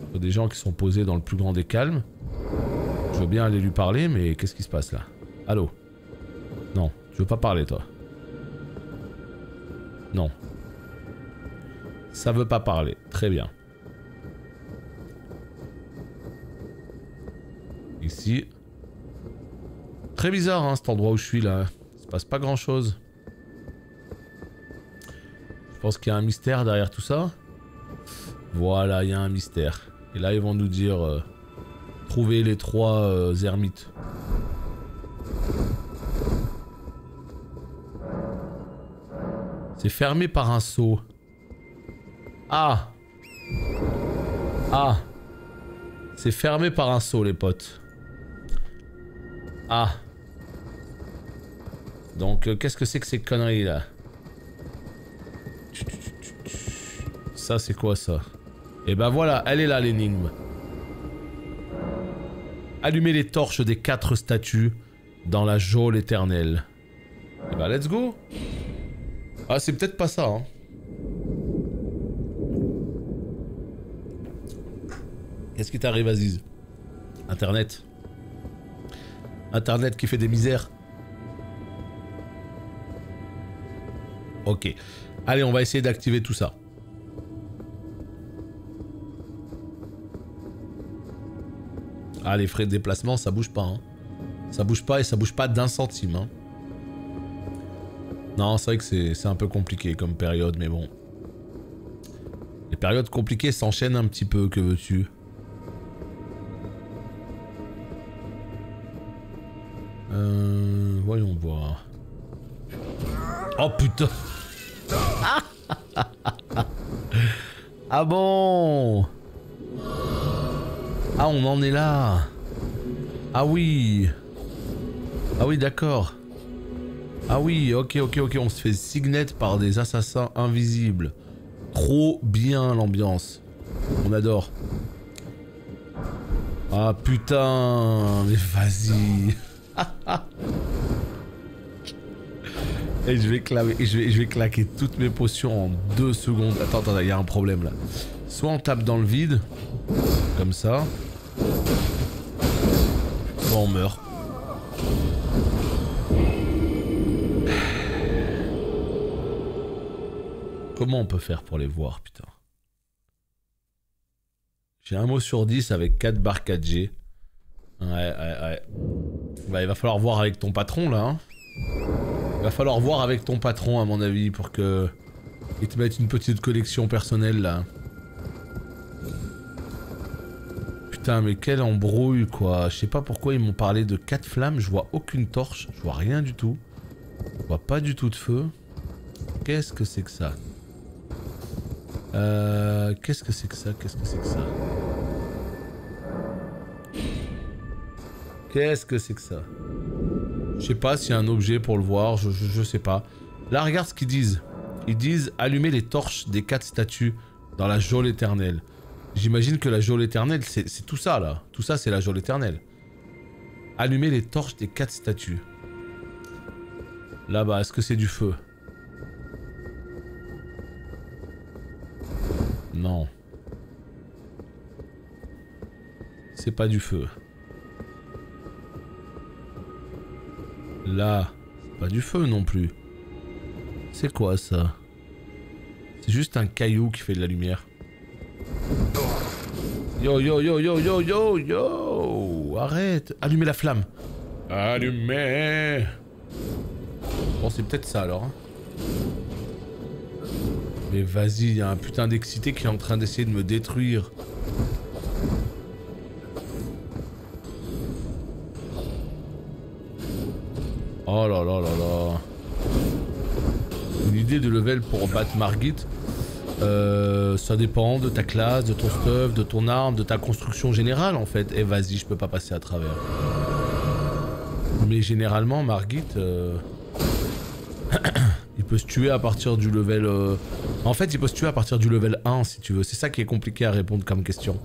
Il y a des gens qui sont posés dans le plus grand des calmes. Je veux bien aller lui parler, mais qu'est-ce qui se passe là? Allô? Non, tu veux pas parler toi? Non. Ça veut pas parler, très bien. Ici. Très bizarre hein, cet endroit où je suis là. Il se passe pas grand chose. Je pense qu'il y a un mystère derrière tout ça. Voilà, il y a un mystère. Et là ils vont nous dire... trouver les 3 ermites. C'est fermé par un seau. Ah! Ah! C'est fermé par un seau les potes. Ah! Donc qu'est-ce que c'est que ces conneries là? Ça c'est quoi ça? Et ben voilà, elle est là l'énigme. Allumer les torches des 4 statues dans la geôle éternelle. Et bah let's go. Ah, c'est peut-être pas ça, hein. Qu'est-ce qui t'arrive, Aziz? Internet. Internet qui fait des misères. Ok. Allez, on va essayer d'activer tout ça. Ah, les frais de déplacement, ça bouge pas, hein. Ça bouge pas et ça bouge pas d'un centime, hein. Non, c'est vrai que c'est un peu compliqué comme période, mais bon. Les périodes compliquées s'enchaînent un petit peu, que veux-tu? Voyons voir. Oh putain. Ah bon? Ah, on en est là. Ah oui. Ah oui, d'accord. Ah oui, ok, on se fait signet par des assassins invisibles. Trop bien l'ambiance. On adore. Ah putain, mais vas-y. Et je vais claquer toutes mes potions en 2 secondes. Attends, il y a un problème là. Soit on tape dans le vide, comme ça. Soit on meurt. Comment on peut faire pour les voir, putain? J'ai un mot sur 10 avec 4 barres 4G. Ouais. Bah, il va falloir voir avec ton patron, là. Hein. Il va falloir voir avec ton patron, à mon avis, pour que... il te mette une petite collection personnelle, là. Putain, mais quelle embrouille, quoi. Je sais pas pourquoi ils m'ont parlé de 4 flammes. Je vois aucune torche. Je vois rien du tout. Je vois pas du tout de feu. Qu'est-ce que c'est que ça? Qu'est-ce que c'est que ça? Qu'est-ce que c'est que ça? Qu'est-ce que c'est que ça? Je sais pas s'il y a un objet pour le voir, je sais pas. Là, regarde ce qu'ils disent. Ils disent allumer les torches des 4 statues dans la geôle éternelle. J'imagine que la geôle éternelle, c'est tout ça là. Tout ça, c'est la geôle éternelle. Allumer les torches des 4 statues. Là-bas, est-ce que c'est du feu? Non. C'est pas du feu. Là, c'est pas du feu non plus. C'est quoi ça? C'est juste un caillou qui fait de la lumière. Yo, arrête. Allumez la flamme. Allumez. Bon, c'est peut-être ça alors. Hein. Mais vas-y, il y a un putain d'excité qui est en train d'essayer de me détruire. Oh là là là là. Une idée de level pour battre Margit. Ça dépend de ta classe, de ton stuff, de ton arme, de ta construction générale en fait. Et vas-y, je peux pas passer à travers. Mais généralement, Margit... il peut se tuer à partir du level... En fait, il peut se tuer à partir du level 1 si tu veux. C'est ça qui est compliqué à répondre comme question.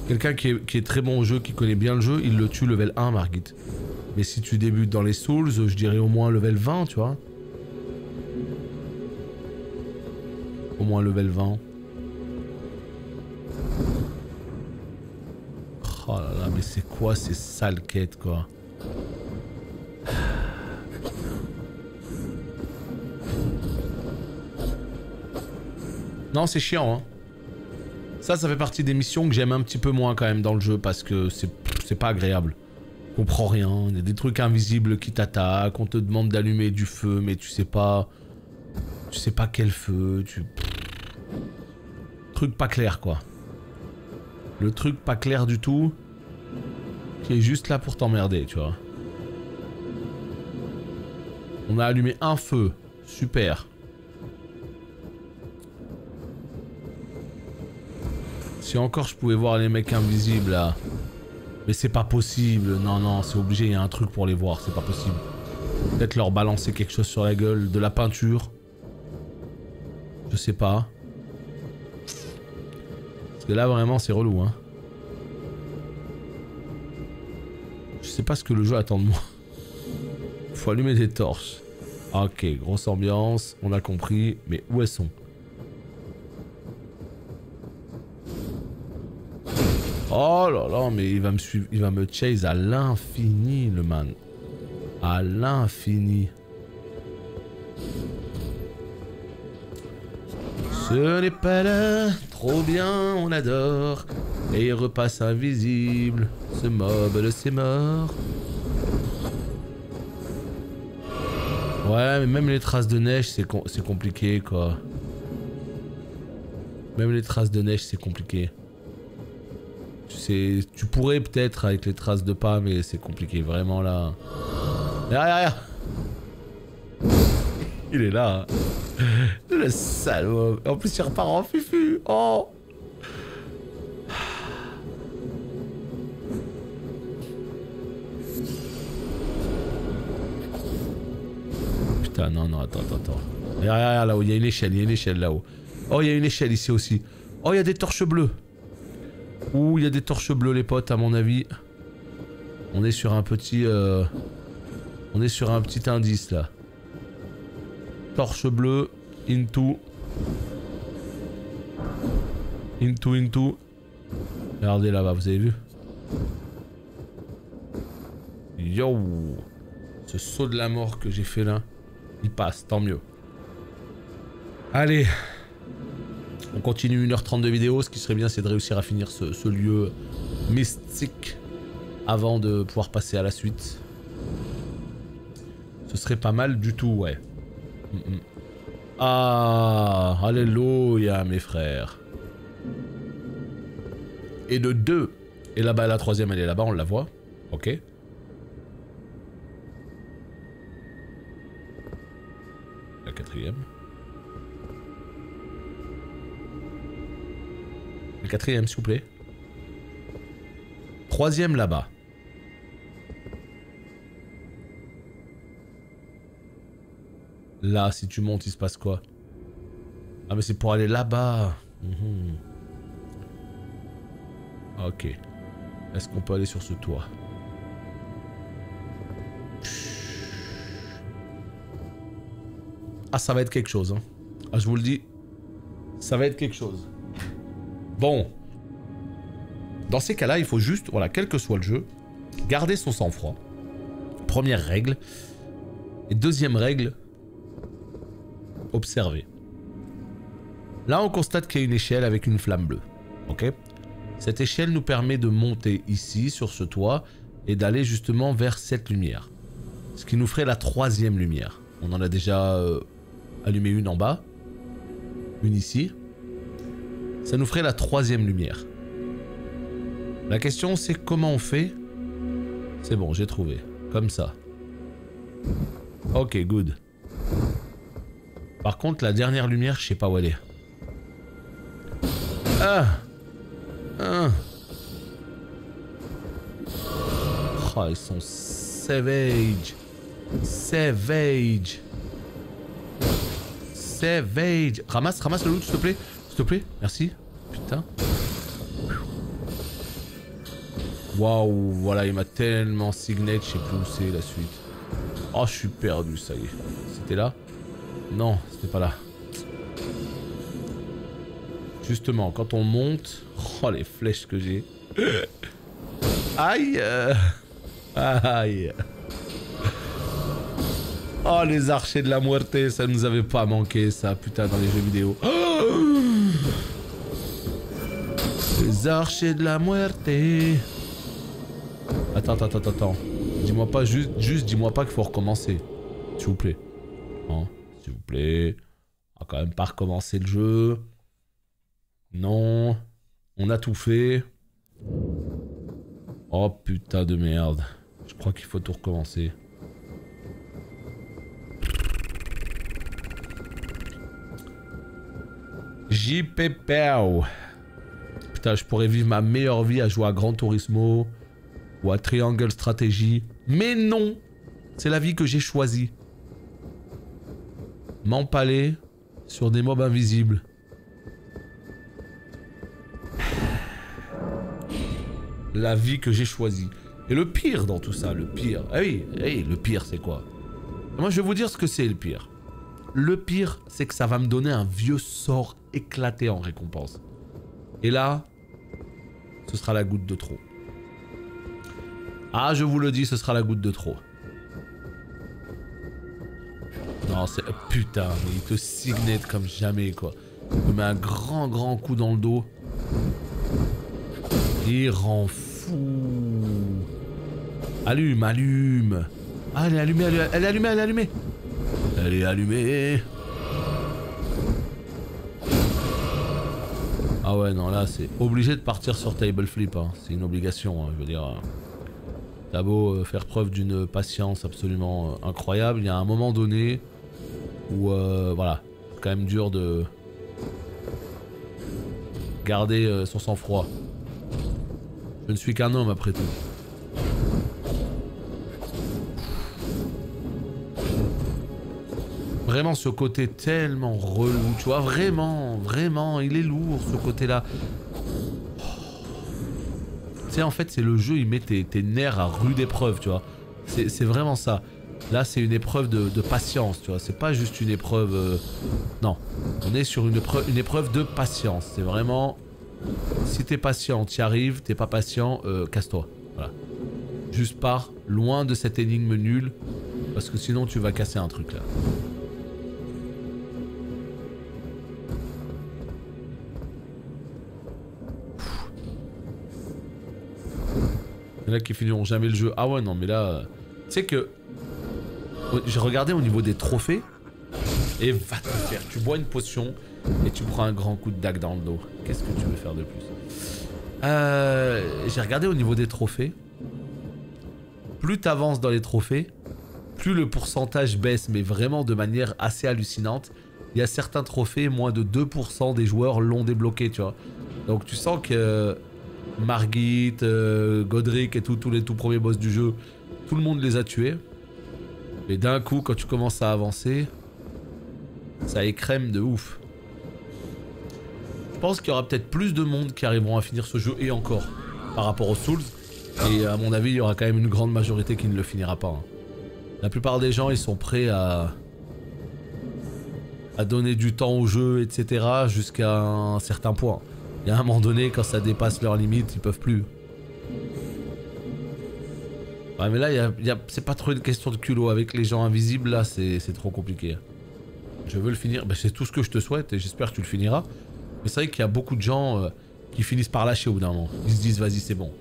Quelqu'un qui est très bon au jeu, qui connaît bien le jeu, il le tue level 1, Margit. Mais si tu débutes dans les Souls, je dirais au moins level 20, tu vois. Au moins level 20. Oh là là, mais c'est quoi ces sales quêtes, quoi? Non, c'est chiant, hein. Ça fait partie des missions que j'aime un petit peu moins quand même dans le jeu parce que c'est pas agréable. On comprend rien, il y a des trucs invisibles qui t'attaquent, on te demande d'allumer du feu mais tu sais pas quel feu, truc pas clair quoi. Le truc pas clair du tout qui est juste là pour t'emmerder, tu vois. On a allumé un feu, super. Si encore je pouvais voir les mecs invisibles là. Mais c'est pas possible, non, c'est obligé, il y a un truc pour les voir, c'est pas possible. Peut-être leur balancer quelque chose sur la gueule, de la peinture. Je sais pas. Parce que là vraiment c'est relou, hein. Je sais pas ce que le jeu attend de moi. Faut allumer des torches. Ok, grosse ambiance, on a compris. Mais où elles sont? Oh là là, mais il va me suivre, il va me chase à l'infini, le man. À l'infini. Ce n'est pas là, trop bien, on adore. Et il repasse invisible, ce mob, c'est mort. Ouais, mais même les traces de neige, c'est compliqué, quoi. Même les traces de neige, c'est compliqué. Tu pourrais peut-être avec les traces de pas, mais c'est compliqué, vraiment là. Derrière. Il est là. Le salaud. En plus, il repart en fufu. Oh. Putain, non, attends. Regarde là-haut, il y a une échelle là-haut. Oh, il y a une échelle ici aussi. Oh, il y a des torches bleues. Ouh, il y a des torches bleues, les potes, à mon avis. On est sur un petit... On est sur un petit indice, là. Torche bleue. Into. Regardez là-bas, vous avez vu? Yo! Ce saut de la mort que j'ai fait là, il passe, tant mieux. Allez! On continue 1h30 de vidéo. Ce qui serait bien, c'est de réussir à finir ce lieu mystique avant de pouvoir passer à la suite. Ce serait pas mal du tout, ouais. Ah, alléluia, mes frères. Et de 2. Et là-bas, la troisième, elle est là-bas, on la voit. Ok. La quatrième. La quatrième, s'il vous plaît. Troisième là-bas. Là, si tu montes, il se passe quoi? Ah, mais c'est pour aller là-bas. Ok. Est-ce qu'on peut aller sur ce toit? Ah, ça va être quelque chose. Hein. Ah, je vous le dis. Ça va être quelque chose. Bon. Dans ces cas-là, il faut juste, voilà, quel que soit le jeu, garder son sang-froid. Première règle. Et deuxième règle, observer. Là, on constate qu'il y a une échelle avec une flamme bleue. Ok? Cette échelle nous permet de monter ici, sur ce toit, et d'aller justement vers cette lumière. Ce qui nous ferait la troisième lumière. On en a déjà allumé une en bas. Une ici. Ça nous ferait la troisième lumière. La question, c'est comment on fait? C'est bon, j'ai trouvé. Comme ça. Ok, good. Par contre, la dernière lumière, je sais pas où elle est. Oh, ils sont savage. Ramasse le loot, s'il te plaît. S'il te plaît, merci. Putain. Waouh, voilà, il m'a tellement signé, je sais plus où c'est la suite. Oh, je suis perdu, ça y est. C'était là? Non, c'était pas là. Justement, quand on monte... Oh, les flèches que j'ai. Aïe. Aïe. Oh, les archers de la muerte, ça nous avait pas manqué, ça, putain, dans les jeux vidéo. Les archers de la muerte. Attends. Dis-moi pas, juste dis-moi pas qu'il faut recommencer. S'il vous plaît. Hein, s'il vous plaît. On va quand même pas recommencer le jeu. Non. On a tout fait. Oh putain de merde. Je crois qu'il faut tout recommencer. JPPO. Putain, je pourrais vivre ma meilleure vie à jouer à Gran Turismo ou à Triangle Strategy. Mais non, c'est la vie que j'ai choisie. M'empaler sur des mobs invisibles. La vie que j'ai choisie. Et le pire dans tout ça, le pire... Ah oui, hey, le pire c'est quoi? Moi, je vais vous dire ce que c'est le pire. Le pire, c'est que ça va me donner un vieux sort éclaté en récompense. Et là, ce sera la goutte de trop. Ah, je vous le dis, ce sera la goutte de trop. Non, c'est... Putain, mais il te signette comme jamais, quoi. Il te met un grand coup dans le dos. Il rend fou. Allume, allume. Ah, elle est allumée, elle est allumée, elle est allumée. Elle est allumée. Ah ouais, non, là, c'est obligé de partir sur table flip. Hein. C'est une obligation, hein, je veux dire. T'as beau faire preuve d'une patience absolument incroyable. Il y a un moment donné où, voilà, c'est quand même dur de garder son sang-froid. Je ne suis qu'un homme après tout. Vraiment ce côté tellement relou, tu vois, vraiment, il est lourd ce côté-là. Oh. Tu sais, en fait, c'est le jeu, il met tes nerfs à rude épreuve, tu vois. C'est vraiment ça. Là, c'est une épreuve de patience, tu vois. C'est pas juste une épreuve... Non, on est sur une épreuve de patience. C'est vraiment... Si t'es patient, t'y arrives. T'es pas patient, casse-toi. Voilà. Juste pars loin de cette énigme nulle. Parce que sinon, tu vas casser un truc, là. Il y en a qui finiront jamais le jeu. Ah ouais, non, mais là... Tu sais que... J'ai regardé au niveau des trophées. Et va te faire. Tu bois une potion et tu prends un grand coup de dague dans le dos. Qu'est-ce que tu veux faire de plus? J'ai regardé au niveau des trophées. Plus t'avances dans les trophées, plus le pourcentage baisse, mais vraiment de manière assez hallucinante. Il y a certains trophées, moins de 2% des joueurs l'ont débloqué, tu vois. Donc tu sens que Margit, Godric et tous les tout premiers boss du jeu, tout le monde les a tués. Et d'un coup, quand tu commences à avancer, ça écrème de ouf. Je pense qu'il y aura peut-être plus de monde qui arriveront à finir ce jeu, et encore, par rapport aux Souls. Et à mon avis, il y aura quand même une grande majorité qui ne le finira pas. Hein. La plupart des gens, ils sont prêts à donner du temps au jeu, etc. jusqu'à un certain point. Il y a un moment donné, quand ça dépasse leurs limites, ils peuvent plus. Ouais, mais là, c'est pas trop une question de culot. Avec les gens invisibles, là, c'est trop compliqué. Je veux le finir. Ben, c'est tout ce que je te souhaite et j'espère que tu le finiras. Mais c'est vrai qu'il y a beaucoup de gens qui finissent par lâcher au bout d'un moment. Ils se disent, vas-y, c'est bon.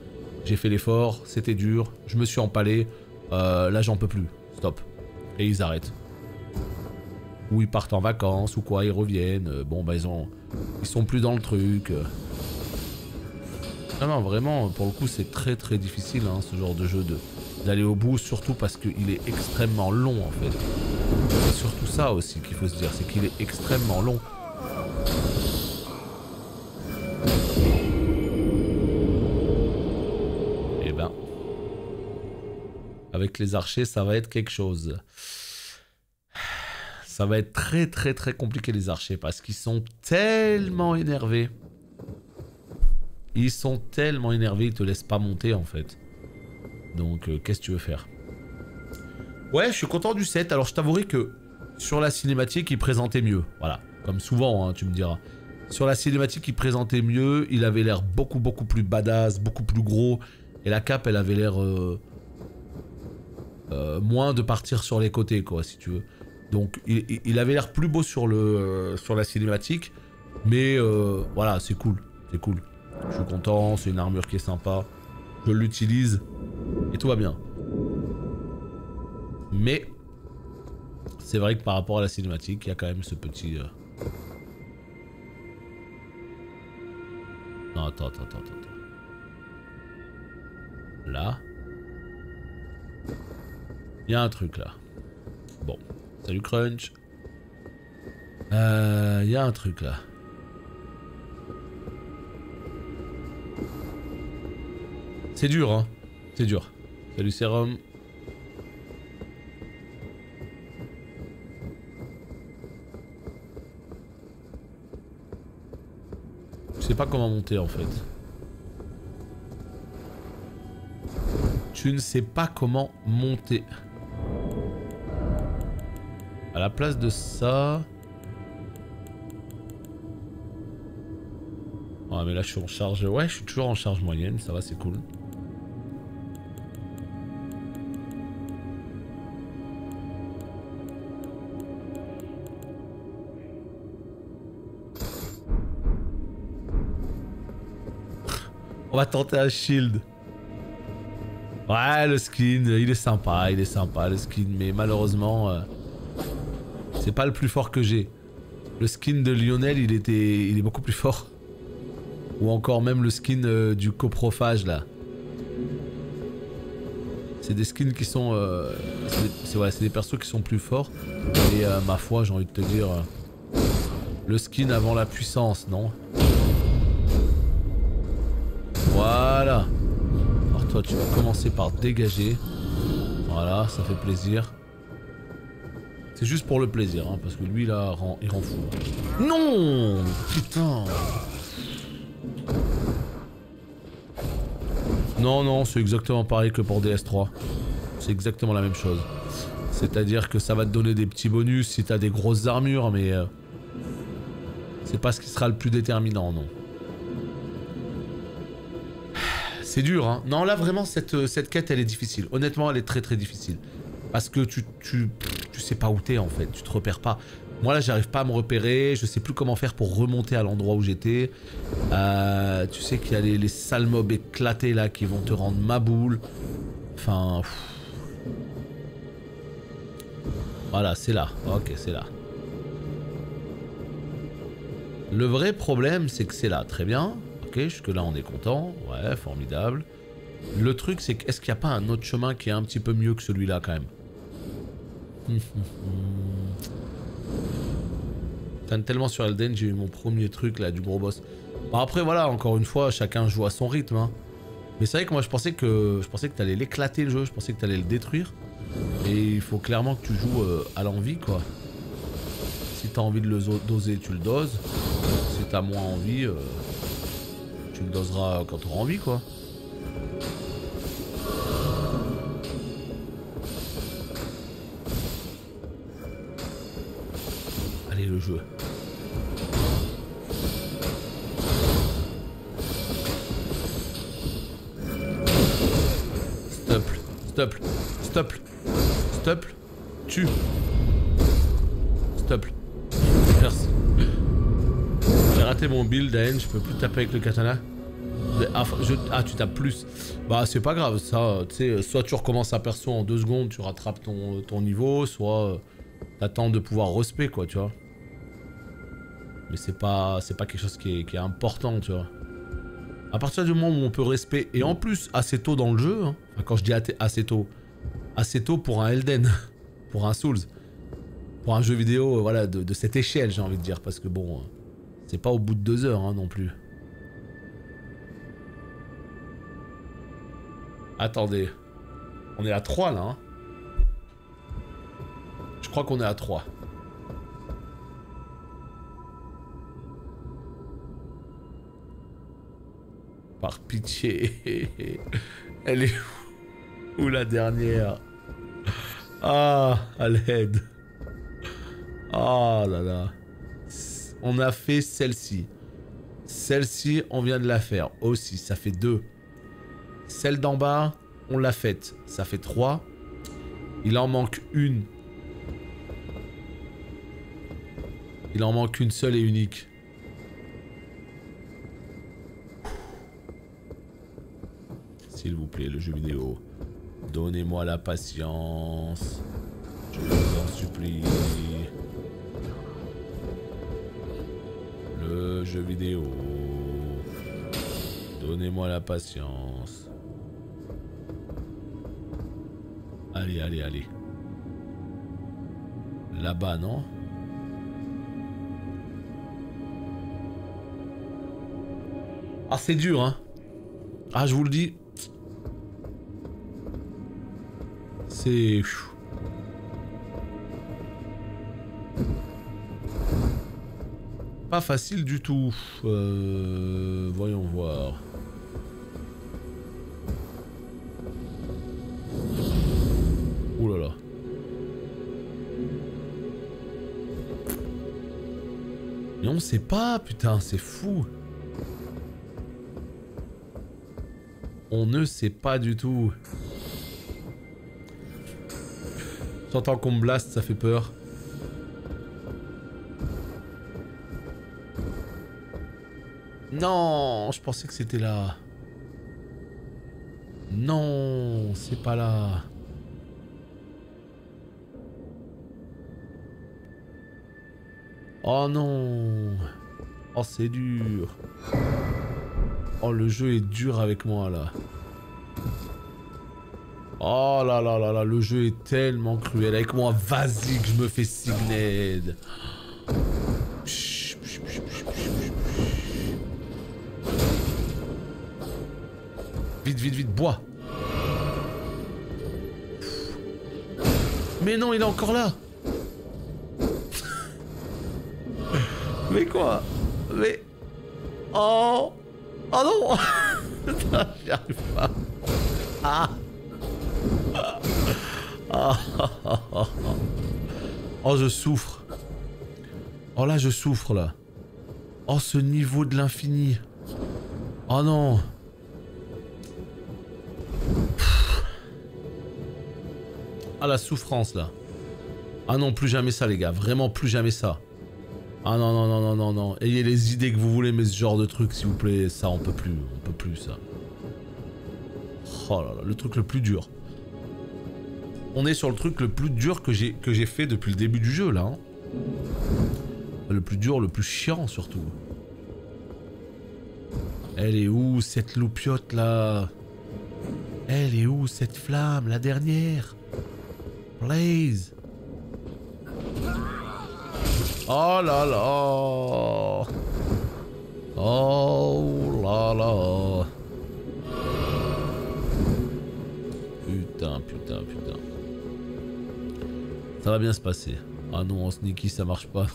J'ai fait l'effort, c'était dur, je me suis empalé. Là, j'en peux plus. Stop. Et ils arrêtent. Ou ils partent en vacances, ou quoi, ils reviennent. Bon, bah, ils sont plus dans le truc. Non, non, vraiment, pour le coup, c'est très très difficile, hein, ce genre de jeu d'aller au bout, surtout parce qu'il est extrêmement long, en fait. C'est surtout ça aussi qu'il faut se dire, c'est qu'il est extrêmement long. Et ben, avec les archers, ça va être quelque chose. Ça va être très très très compliqué, les archers, parce qu'ils sont tellement énervés. Ils sont tellement énervés, ils te laissent pas monter en fait. Donc qu'est-ce que tu veux faire? Ouais, je suis content du set. Alors je t'avouerai que sur la cinématique, il présentait mieux. Voilà, comme souvent, hein, tu me diras. Sur la cinématique, il présentait mieux. Il avait l'air beaucoup plus badass, beaucoup plus gros. Et la cape, elle avait l'air moins de partir sur les côtés, quoi, si tu veux. Donc il avait l'air plus beau sur la cinématique. Mais voilà, c'est cool. C'est cool. Je suis content, c'est une armure qui est sympa. Je l'utilise et tout va bien. Mais c'est vrai que par rapport à la cinématique, il y a quand même ce petit... Non, attends. Là. Il y a un truc là. Bon. Salut Crunch. Il y a un truc là. C'est dur, hein. C'est dur. Salut Sérum. Je sais pas comment monter en fait. Tu ne sais pas comment monter. À la place de ça... Ouais mais là je suis en charge... Ouais je suis toujours en charge moyenne, ça va c'est cool. On va tenter un shield. Ouais le skin, il est sympa le skin, mais malheureusement... c'est pas le plus fort que j'ai. Le skin de Lionel il est beaucoup plus fort. Ou encore même le skin du coprophage là. C'est des skins qui sont... c'est des persos qui sont plus forts. Et ma foi j'ai envie de te dire... le skin avant la puissance, non? Voilà. Alors toi tu vas commencer par dégager. Voilà, ça fait plaisir. C'est juste pour le plaisir, hein, parce que lui là, il rend fou. Non! Putain! Non, non, c'est exactement pareil que pour DS3. C'est exactement la même chose. C'est-à-dire que ça va te donner des petits bonus si t'as des grosses armures, mais... c'est pas ce qui sera le plus déterminant, non. C'est dur, hein. Non, là, vraiment, cette quête, elle est difficile. Honnêtement, elle est très très difficile. Parce que tu sais pas où t'es, en fait. Tu te repères pas. Moi, là, j'arrive pas à me repérer. Je sais plus comment faire pour remonter à l'endroit où j'étais. Tu sais qu'il y a les sales mobs éclatés, là, qui vont te rendre ma boule. Enfin... Voilà, c'est là. Ok, c'est là. Le vrai problème, c'est que c'est là. Très bien. Ok, jusque-là, on est content. Ouais, formidable. Le truc, c'est que est-ce qu'il n'y a pas un autre chemin qui est un petit peu mieux que celui-là, quand même? Tellement sur Elden, j'ai eu mon premier truc, là, du gros boss. Bon, après, voilà, encore une fois, chacun joue à son rythme, hein. Mais c'est vrai que moi, je pensais que t'allais l'éclater, le jeu. Je pensais que t'allais le détruire. Et il faut clairement que tu joues à l'envie, quoi. Si t'as envie de le doser, tu le doses. Si t'as moins envie, tu le doseras quand t'auras envie, quoi. Allez, le jeu. Stop. Stop. Stop. Tue. Stop. Merci. J'ai raté mon build, Daen, je peux plus taper avec le katana. Ah, tu tapes plus. Bah, c'est pas grave, ça. Tu sais, soit tu recommences un perso en 2 secondes, tu rattrapes ton niveau, soit t'attends de pouvoir respect, quoi, tu vois. Mais c'est pas quelque chose qui est important, tu vois. À partir du moment où on peut respect, et en plus assez tôt dans le jeu, hein, enfin, quand je dis assez tôt pour un Elden, pour un Souls, pour un jeu vidéo voilà, de cette échelle, j'ai envie de dire, parce que bon, c'est pas au bout de 2 heures hein, non plus. Attendez, on est à 3 là, hein. Je crois qu'on est à 3. Par pitié. Elle est où la dernière? Ah, à l'aide. Oh là là. On a fait celle-ci. Celle-ci, on vient de la faire aussi. Ça fait 2. Celle d'en bas, on l'a faite. Ça fait 3. Il en manque une. Il en manque une seule et unique. S'il vous plaît, le jeu vidéo. Donnez-moi la patience. Je vous en supplie. Le jeu vidéo. Donnez-moi la patience. Allez, allez, allez. Là-bas, non? Ah, c'est dur, hein. Ah, je vous le dis. C'est... pas facile du tout. Voyons voir. Ouh là là. Mais on sait pas, putain, c'est fou. On ne sait pas du tout. J'entends qu'on me blast, ça fait peur. Non, je pensais que c'était là. Non, c'est pas là. Oh non. Oh, c'est dur. Oh, le jeu est dur avec moi, là. Oh là là là là, le jeu est tellement cruel avec moi. Vas-y que je me fais Signed. Vite, vite, vite, bois. Mais non, il est encore là. Mais quoi? Mais... Oh. Oh non. J'y arrive pas. Ah. Oh, je souffre. Oh là, je souffre là. Oh, ce niveau de l'infini. Oh non. Ah, la souffrance là. Ah non, plus jamais ça les gars. Vraiment plus jamais ça. Ah non, non, non, non, non, non. Ayez les idées que vous voulez, mais ce genre de truc, s'il vous plaît. Ça, on peut plus. On peut plus ça. Oh là là, le truc le plus dur. On est sur le truc le plus dur que j'ai fait depuis le début du jeu là. Hein. Le plus dur, le plus chiant surtout. Elle est où cette loupiote là? Elle est où cette flamme, la dernière? Blaze. Oh là là. Oh là là. Putain, putain, putain. Ça va bien se passer. Ah non, en sneaky ça marche pas.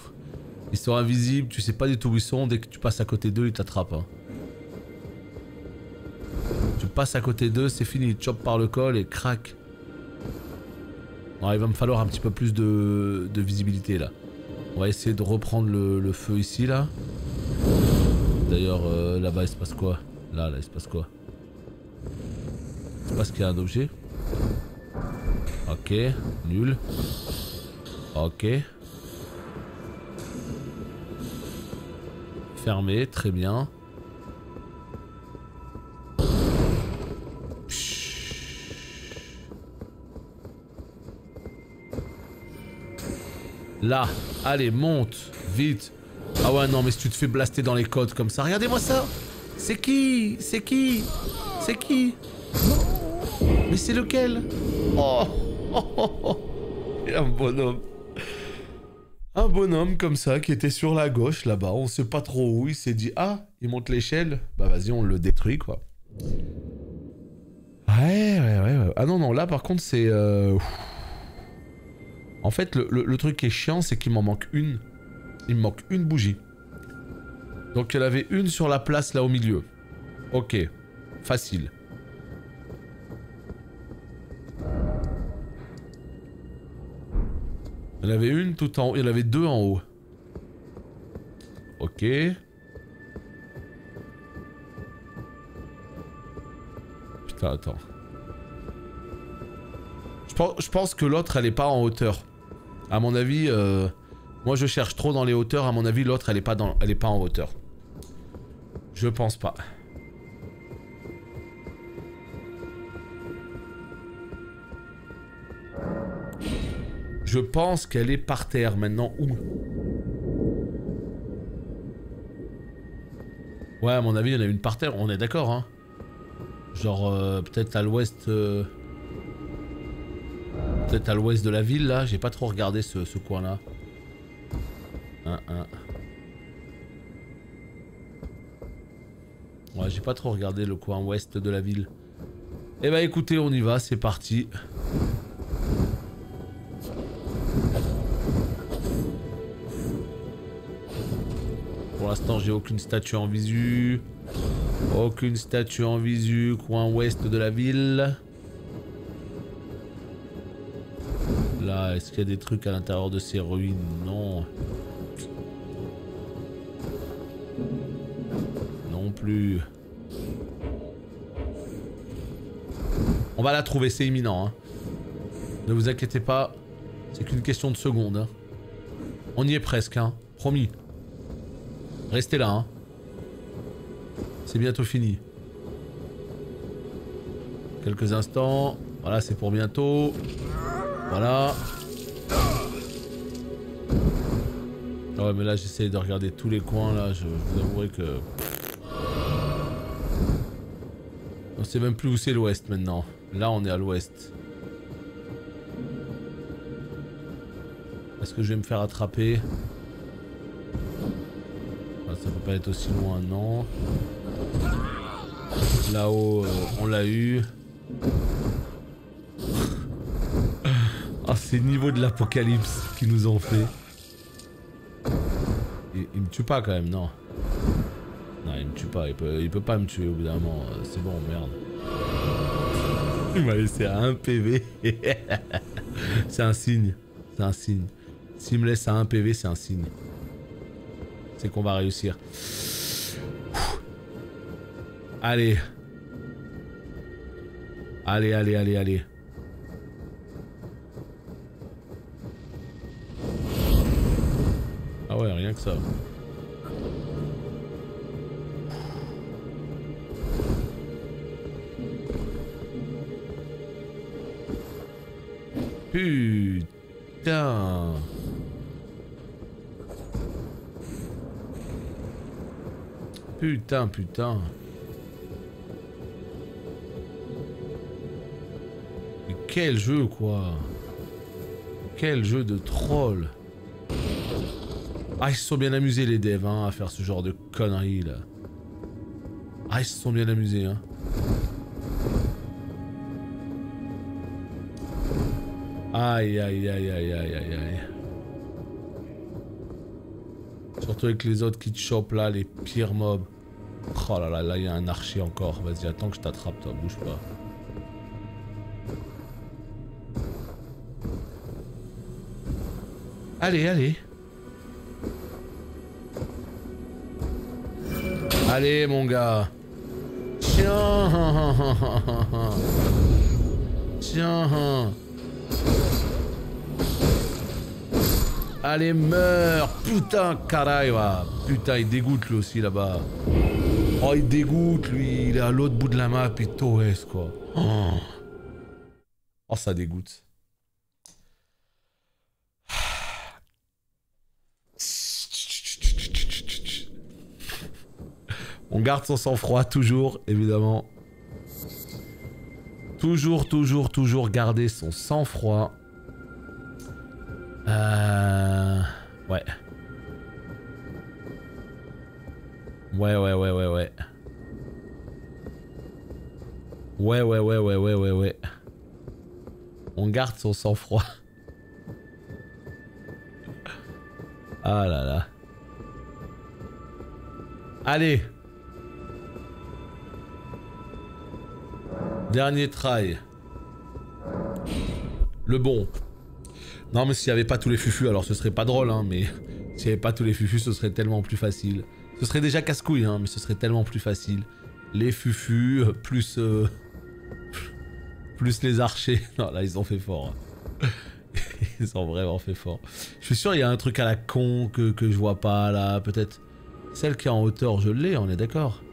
Ils sont invisibles, tu sais pas du tout où ils sont. Dès que tu passes à côté d'eux, ils t'attrapent. Hein. Tu passes à côté d'eux, c'est fini. Ils te chopent par le col et crac. Alors, il va me falloir un petit peu plus de visibilité là. On va essayer de reprendre le feu ici là. D'ailleurs, là-bas il se passe quoi? Là, il se passe quoi? Il se passe qu'il y a un objet. Ok, nul. Ok. Fermé, très bien. Là, allez, monte, vite. Ah ouais, non, mais si tu te fais blaster dans les côtes comme ça, regardez-moi ça. C'est qui? C'est qui? C'est qui? Mais c'est lequel? Oh, oh, oh, oh. Et un bonhomme. Un bonhomme comme ça qui était sur la gauche là-bas, on sait pas trop où, il s'est dit ah, il monte l'échelle, bah vas-y on le détruit quoi. Ouais. Ah non, là par contre c'est... En fait le truc qui est chiant c'est qu'il m'en manque une. Il me manque une bougie. Donc il y en avait une sur la place là au milieu. Ok, facile. Il y en avait une tout en haut, il y en avait deux en haut. Ok. Putain, attends. Je pense que l'autre elle est pas en hauteur. À mon avis, moi je cherche trop dans les hauteurs, à mon avis l'autre elle est pas en hauteur. Je pense pas. Je pense qu'elle est par terre maintenant. Où? Ouais, à mon avis, il y en a une par terre. On est d'accord, hein? Genre, peut-être à l'ouest... Peut-être à l'ouest de la ville, là. J'ai pas trop regardé ce coin-là. Ouais, j'ai pas trop regardé le coin ouest de la ville. Eh bah écoutez, on y va, c'est parti. Pour l'instant, j'ai aucune statue en visu. Aucune statue en visu. Coin ouest de la ville. Là, est-ce qu'il y a des trucs à l'intérieur de ces ruines? Non. plus. On va la trouver, c'est imminent. Hein. Ne vous inquiétez pas, c'est qu'une question de secondes. Hein. On y est presque, hein. Promis. Restez là, hein. C'est bientôt fini. Quelques instants. Voilà, c'est pour bientôt. Voilà. Ouais, mais là, j'essaie de regarder tous les coins, là. Je vous avouerai que... On sait même plus où c'est l'ouest, maintenant. Là, on est à l'ouest. Est-ce que je vais me faire attraper? Ah, ça peut pas être aussi loin, non. Là-haut, on l'a eu. Ah, c'est le niveau de l'apocalypse qu'ils nous ont fait. Il me tue pas quand même, non. Non, il me tue pas, il peut pas me tuer au bout d'un moment. C'est bon, merde. Il m'a laissé à 1 PV. C'est un signe. C'est un signe. S'il me laisse à 1 PV, c'est un signe. C'est qu'on va réussir. Allez. Allez, allez, allez, allez. Ah ouais, rien que ça. Putain. Putain, putain. Mais quel jeu, quoi. Quel jeu de troll. Ah, ils se sont bien amusés, les devs, hein, à faire ce genre de conneries, là. Ah, ils se sont bien amusés, hein. Aïe, aïe, aïe, aïe, aïe, aïe, aïe. Surtout avec les autres qui te chopent, là, les pires mobs. Oh là là, là, il y a un archer encore. Vas-y, attends que je t'attrape, toi, bouge pas. Allez, allez. Allez, mon gars. Tiens. Tiens. Allez, meurs. Putain, caray, va. Putain, il dégoûte lui aussi là-bas. Oh, il dégoûte lui. Il est à l'autre bout de la map et Torres, quoi. Oh, ça dégoûte. On garde son sang-froid, toujours, évidemment. Toujours, toujours, toujours garder son sang-froid. Ouais. Ouais. Ouais. On garde son sang-froid. Ah là là. Allez. Dernier try. Le bon. Non mais s'il n'y avait pas tous les fufus, alors ce serait pas drôle, hein, mais s'il n'y avait pas tous les fufus, ce serait tellement plus facile. Ce serait déjà casse-couille, hein, mais ce serait tellement plus facile. Les fufus, plus... plus les archers. Non, là, ils ont fait fort. Hein. Ils ont vraiment fait fort. Je suis sûr il y a un truc à la con que je vois pas, là. Peut-être celle qui est en hauteur, je l'ai, on est d'accord.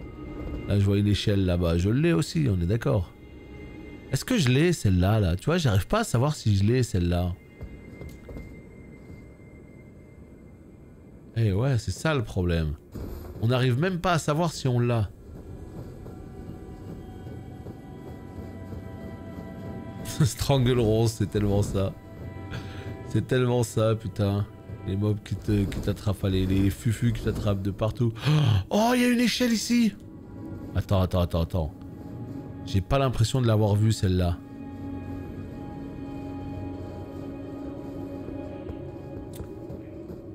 Là, je vois une échelle là-bas, je l'ai aussi, on est d'accord. Est-ce que je l'ai, celle-là, là? Tu vois, j'arrive pas à savoir si je l'ai, celle-là. Eh ouais, c'est ça le problème. On n'arrive même pas à savoir si on l'a. Strangle Rose, c'est tellement ça. C'est tellement ça, putain. Les mobs qui t'attrapent, les fufus qui t'attrapent de partout. Oh, il y a une échelle ici. Attends. J'ai pas l'impression de l'avoir vue, celle-là.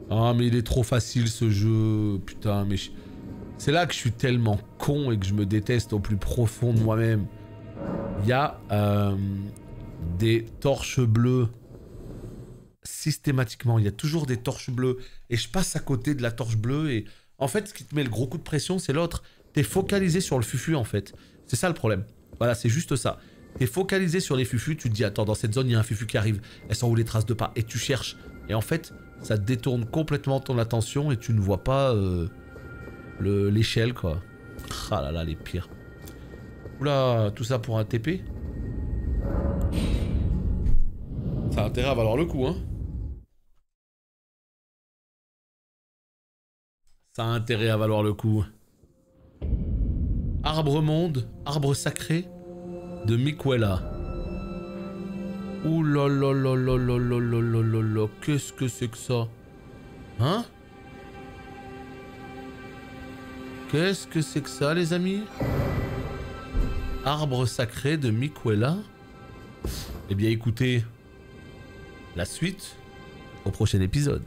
Ah, mais il est trop facile, ce jeu. Putain, mais... C'est là que je suis tellement con et que je me déteste au plus profond de moi-même. Il y a des torches bleues. Systématiquement, il y a toujours des torches bleues. Et je passe à côté de la torche bleue et... En fait, ce qui te met le gros coup de pression, c'est l'autre. T'es focalisé sur le fufu en fait. C'est ça le problème. Voilà, c'est juste ça. T'es focalisé sur les fufus, tu te dis attends, dans cette zone il y a un fufu qui arrive. Elles sont où les traces de pas? Et tu cherches. Et en fait, ça détourne complètement ton attention et tu ne vois pas l'échelle quoi. Ah là là, les pires. Oula, tout ça pour un TP? Ça a intérêt à valoir le coup, hein. Ça a intérêt à valoir le coup. Arbre monde, arbre sacré de Miquella. Ouh là là là là là là là là là là, qu'est-ce que c'est que ça? Hein? Qu'est-ce que c'est que ça, les amis? Arbre sacré de Miquella? Eh bien écoutez, la suite au prochain épisode.